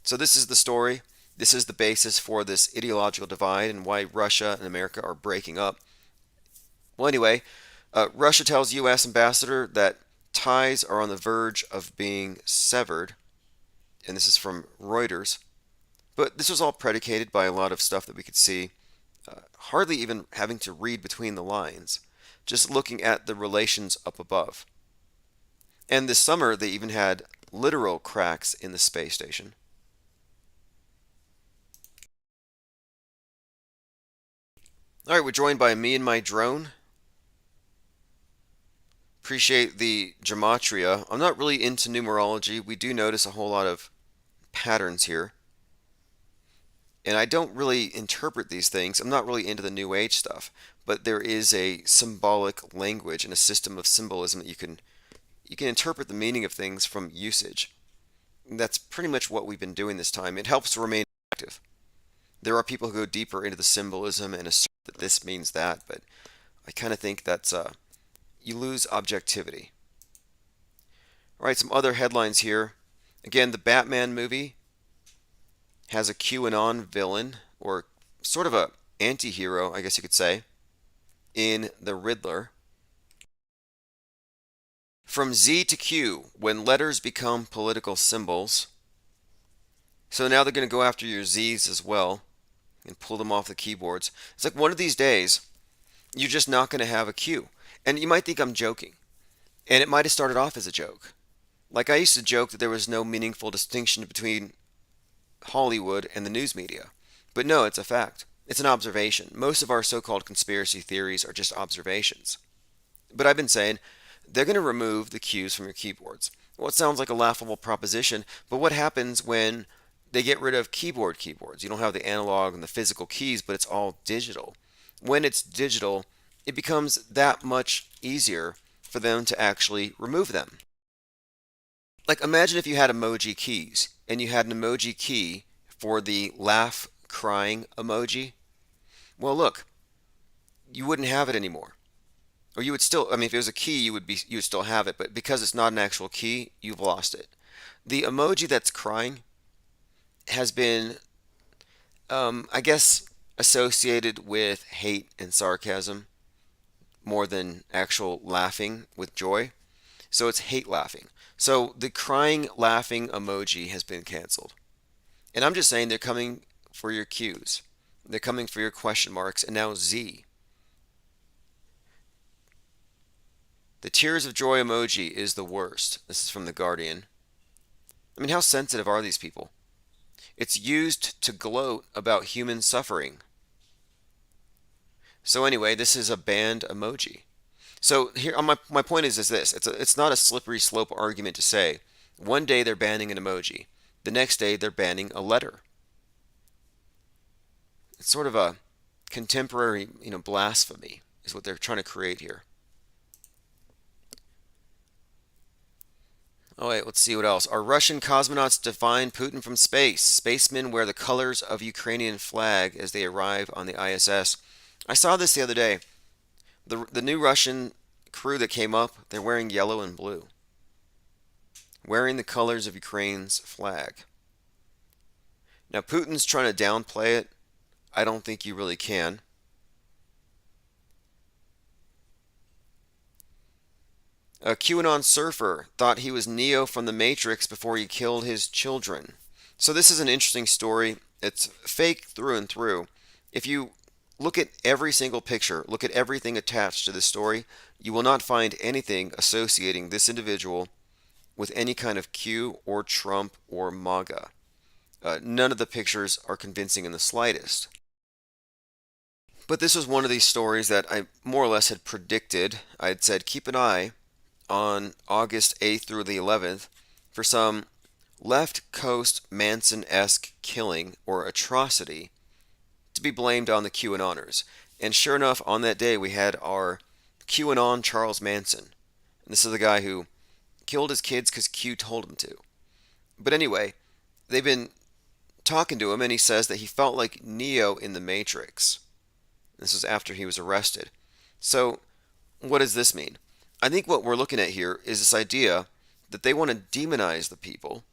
So this is the story. This is the basis for this ideological divide and why Russia and America are breaking up. Well, anyway, Russia tells U.S. ambassador that ties are on the verge of being severed. And this is from Reuters. But this was all predicated by a lot of stuff that we could see, hardly even having to read between the lines, just looking at the relations up above. And this summer, they even had literal cracks in the space station. All right, we're joined by me and my drone. Appreciate the gematria. I'm not really into numerology. We do notice a whole lot of patterns here. And I don't really interpret these things. I'm not really into the New Age stuff. But there is a symbolic language and a system of symbolism that you can interpret the meaning of things from usage. And that's pretty much what we've been doing this time. It helps to remain active. There are people who go deeper into the symbolism and assert that this means that, but I kind of think that's you lose objectivity. All right, some other headlines here. Again, the Batman movie has a QAnon villain, or sort of a anti-hero, I guess you could say, in the Riddler. From Z to Q, when letters become political symbols. So now they're going to go after your Z's as well and pull them off the keyboards. It's like one of these days, you're just not going to have a Q. And you might think I'm joking. And it might have started off as a joke. Like I used to joke that there was no meaningful distinction between Hollywood and the news media. But no, it's a fact. It's an observation. Most of our so-called conspiracy theories are just observations. But I've been saying, they're going to remove the Q's from your keyboards. Well, it sounds like a laughable proposition, but what happens when they get rid of keyboards? You don't have the analog and the physical keys, but it's all digital. When it's digital, it becomes that much easier for them to actually remove them. Like imagine if you had emoji keys and you had an emoji key for the laugh crying emoji. Well, look, you wouldn't have it anymore. Or you would still, I mean, if it was a key, you would still have it, but because it's not an actual key, you've lost it. The emoji that's crying has been, I guess, associated with hate and sarcasm more than actual laughing with joy. So it's hate laughing. So the crying laughing emoji has been canceled. And I'm just saying they're coming for your Q's. They're coming for your question marks, and now Z. The tears of joy emoji is the worst. This is from The Guardian. I mean, how sensitive are these people? It's used to gloat about human suffering. So anyway, this is a banned emoji. So here, my point is this: it's not a slippery slope argument to say one day they're banning an emoji, the next day they're banning a letter. It's sort of a contemporary, blasphemy is what they're trying to create here. All right, let's see what else. Are Russian cosmonauts define Putin from space? Spacemen wear the colors of Ukrainian flag as they arrive on the ISS. I saw this the other day. The new Russian crew that came up, they're wearing yellow and blue. Wearing the colors of Ukraine's flag. Now, Putin's trying to downplay it. I don't think you really can. A QAnon surfer thought he was Neo from the Matrix before he killed his children. So this is an interesting story. It's fake through and through. If you look at every single picture, look at everything attached to this story, you will not find anything associating this individual with any kind of Q or Trump or MAGA. None of the pictures are convincing in the slightest. But this was one of these stories that I more or less had predicted. I had said keep an eye on August 8th through the 11th for some left coast Manson-esque killing or atrocity to be blamed on the QAnoners. And sure enough, on that day we had our QAnon Charles Manson. And this is the guy who killed his kids because Q told him to. But anyway, they've been talking to him and he says that he felt like Neo in the Matrix. This was after he was arrested. So what does this mean? I think what we're looking at here is this idea that they want to demonize the people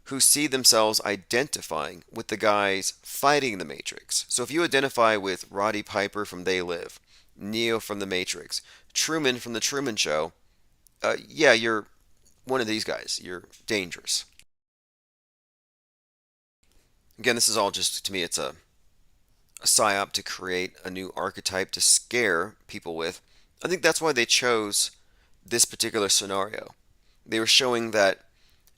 who see themselves identifying with the guys fighting the Matrix. So if you identify with Roddy Piper from They Live, Neo from the Matrix, Truman from the Truman Show, yeah, you're one of these guys. You're dangerous. Again, this is all just, to me, it's a psyop to create a new archetype to scare people with. I think that's why they chose this particular scenario. They were showing that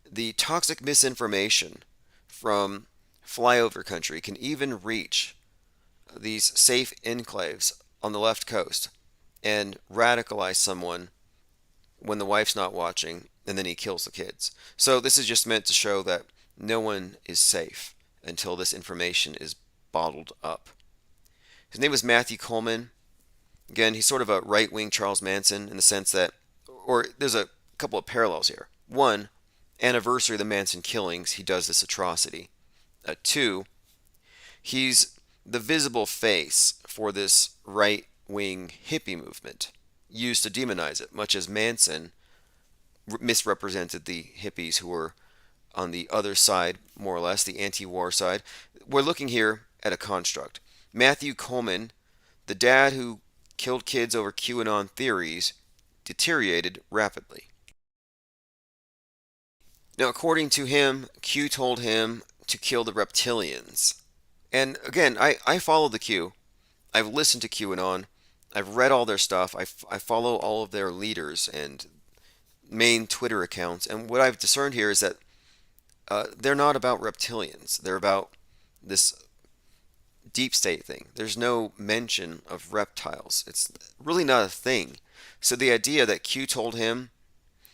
the toxic misinformation from flyover country can even reach these safe enclaves on the left coast and radicalize someone when the wife's not watching and then he kills the kids. So this is just meant to show that no one is safe until this information is bottled up. His name was Matthew Coleman. Again, he's sort of a right-wing Charles Manson in the sense that, or there's a couple of parallels here. One, anniversary of the Manson killings, he does this atrocity. Two, he's the visible face for this right-wing hippie movement, used to demonize it, much as Manson misrepresented the hippies who were on the other side, more or less, the anti-war side. We're looking here at a construct. Matthew Coleman, the dad who killed kids over QAnon theories, deteriorated rapidly. Now, according to him, Q told him to kill the reptilians. And again, I follow the Q. I've listened to QAnon. I've read all their stuff. I follow all of their leaders and main Twitter accounts. And what I've discerned here is that they're not about reptilians. They're about this deep state thing. There's no mention of reptiles. It's really not a thing. So the idea that Q told him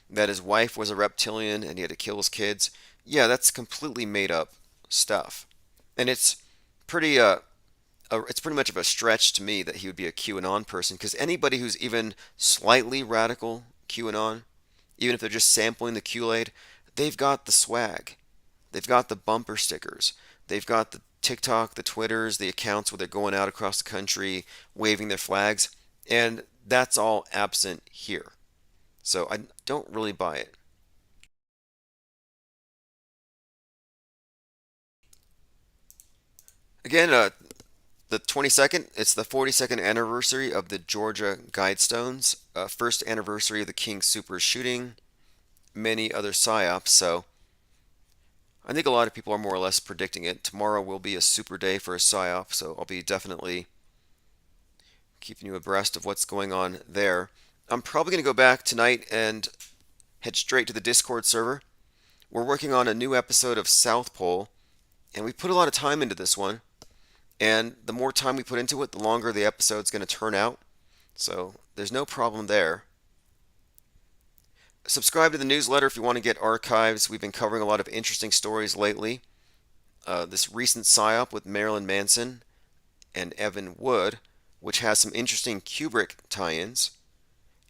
that his wife was a reptilian and he had to kill his kids, yeah, that's completely made up stuff. And it's pretty much of a stretch to me that he would be a QAnon person, because anybody who's even slightly radical QAnon, even if they're just sampling the Kool-Aid, they've got the swag. They've got the bumper stickers. They've got the TikTok, the Twitters, the accounts where they're going out across the country waving their flags, and that's all absent here. So I don't really buy it. Again, the 22nd, it's the 42nd anniversary of the Georgia Guidestones, first anniversary of the King Super shooting, many other psyops, so I think a lot of people are more or less predicting it. Tomorrow will be a super day for a psyop, so I'll be definitely keeping you abreast of what's going on there. I'm probably going to go back tonight and head straight to the Discord server. We're working on a new episode of South Pole, and we put a lot of time into this one. And the more time we put into it, the longer the episode's going to turn out. So there's no problem there. Subscribe to the newsletter if you want to get archives. We've been covering a lot of interesting stories lately. This recent psyop with Marilyn Manson and Evan Wood, which has some interesting Kubrick tie-ins.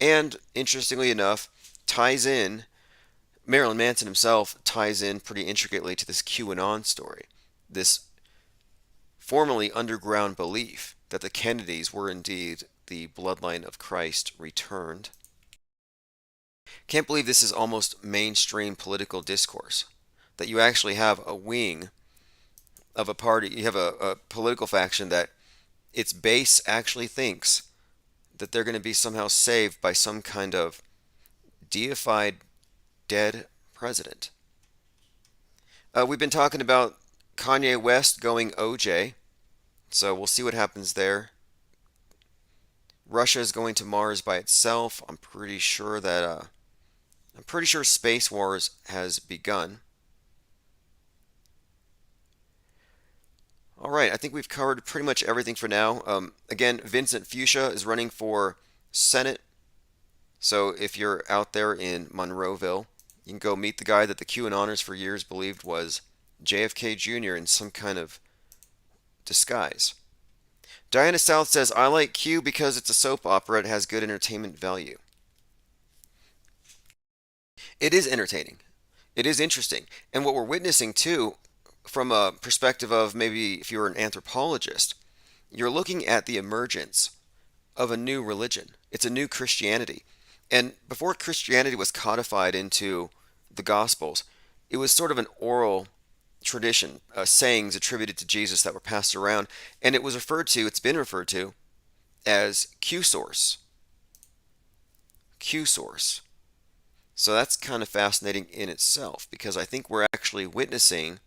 And, interestingly enough, Marilyn Manson himself ties in pretty intricately to this QAnon story. This formerly underground belief that the Kennedys were indeed the bloodline of Christ returned. Can't believe this is almost mainstream political discourse. That you actually have a wing of a party, you have a political faction that its base actually thinks that they're going to be somehow saved by some kind of deified dead president. We've been talking about Kanye West going OJ, so we'll see what happens there. Russia is going to Mars by itself. I'm pretty sure Space Wars has begun. All right, I think we've covered pretty much everything for now. Again, Vincent Fuchsia is running for Senate. So if you're out there in Monroeville, you can go meet the guy that the QAnoners for years believed was JFK Jr. in some kind of disguise. Diana South says, I like Q because it's a soap opera. It has good entertainment value. It is entertaining. It is interesting. And what we're witnessing, too, from a perspective of maybe if you're an anthropologist, you're looking at the emergence of a new religion. It's a new Christianity. And before Christianity was codified into the Gospels, it was sort of an oral tradition, sayings attributed to Jesus that were passed around, and it's been referred to as Q source. Q source. So that's kind of fascinating in itself, because I think we're actually witnessing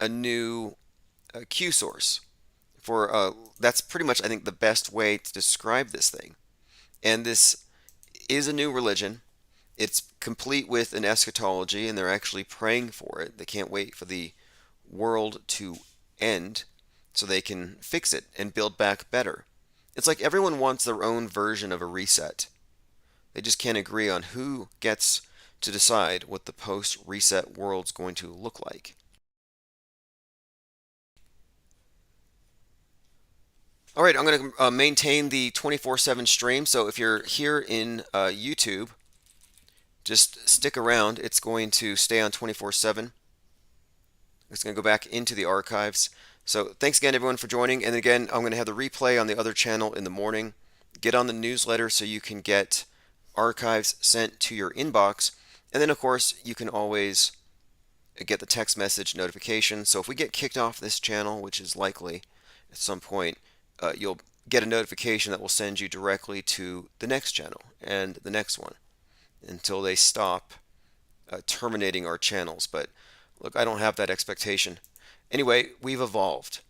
a new Q source. That's pretty much, I think, the best way to describe this thing. And this is a new religion. It's complete with an eschatology, and they're actually praying for it. They can't wait for the world to end so they can fix it and build back better. It's like everyone wants their own version of a reset. They just can't agree on who gets to decide what the post-reset world's going to look like. All right, I'm going to maintain the 24/7 stream. So if you're here in YouTube, just stick around. It's going to stay on 24/7. It's going to go back into the archives. So thanks again, everyone, for joining. And again, I'm going to have the replay on the other channel in the morning. Get on the newsletter so you can get archives sent to your inbox. And then, of course, you can always get the text message notification. So if we get kicked off this channel, which is likely at some point, you'll get a notification that will send you directly to the next channel and the next one until they stop terminating our channels. But look, I don't have that expectation. Anyway, we've evolved.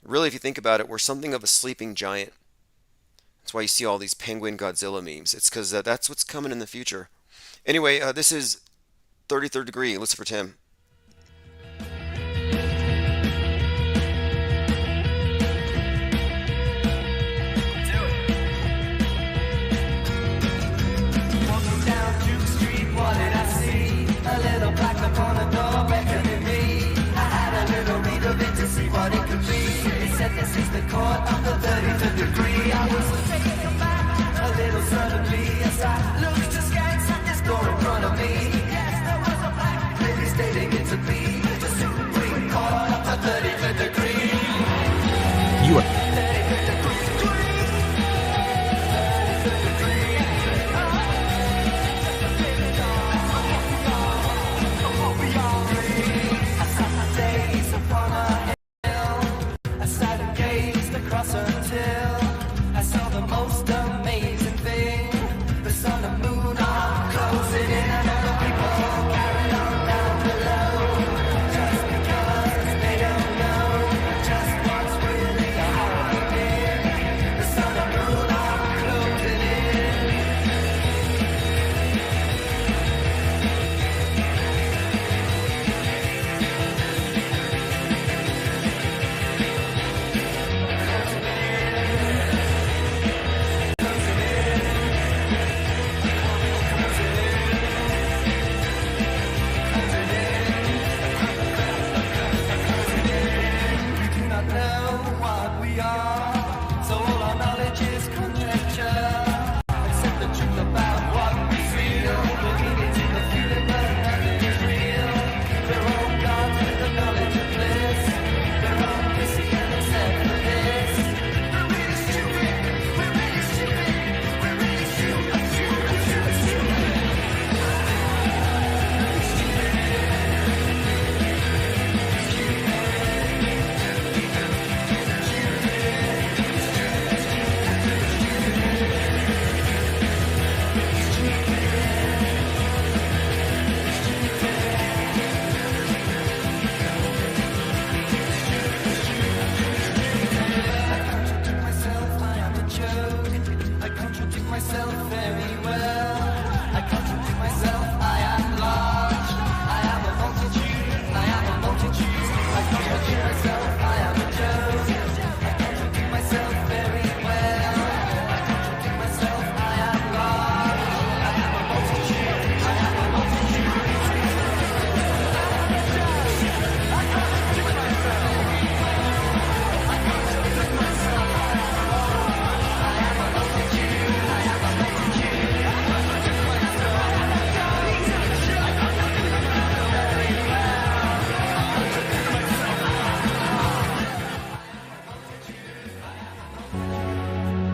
Really, if you think about it, we're something of a sleeping giant. That's why you see all these Penguin Godzilla memes. It's because that's what's coming in the future. Anyway, this is 33rd Degree. Listen for Tim. Walking down Duke Street, what did I see? A little plaque upon a door beckoning me. I had a little read of it to see what it could be. It said this is the court of the 33rd degree. I was taken aback, a little suddenly, as I looked askance at this door in front of me. Yes, there was a black lady stating it to be the Supreme Court of the 33rd degree. You are.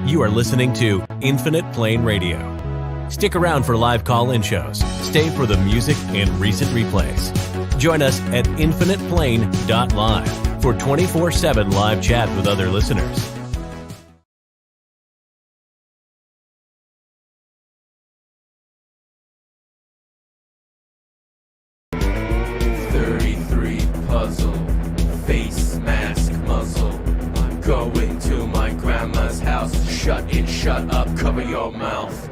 You are listening to Infinite Plane Radio. Stick around for live call-in shows. Stay for the music and recent replays. Join us at infiniteplane.live for 24/7 live chat with other listeners. Puzzle, face mask muzzle. Going to my grandma's house. Shut it, shut up, cover your mouth.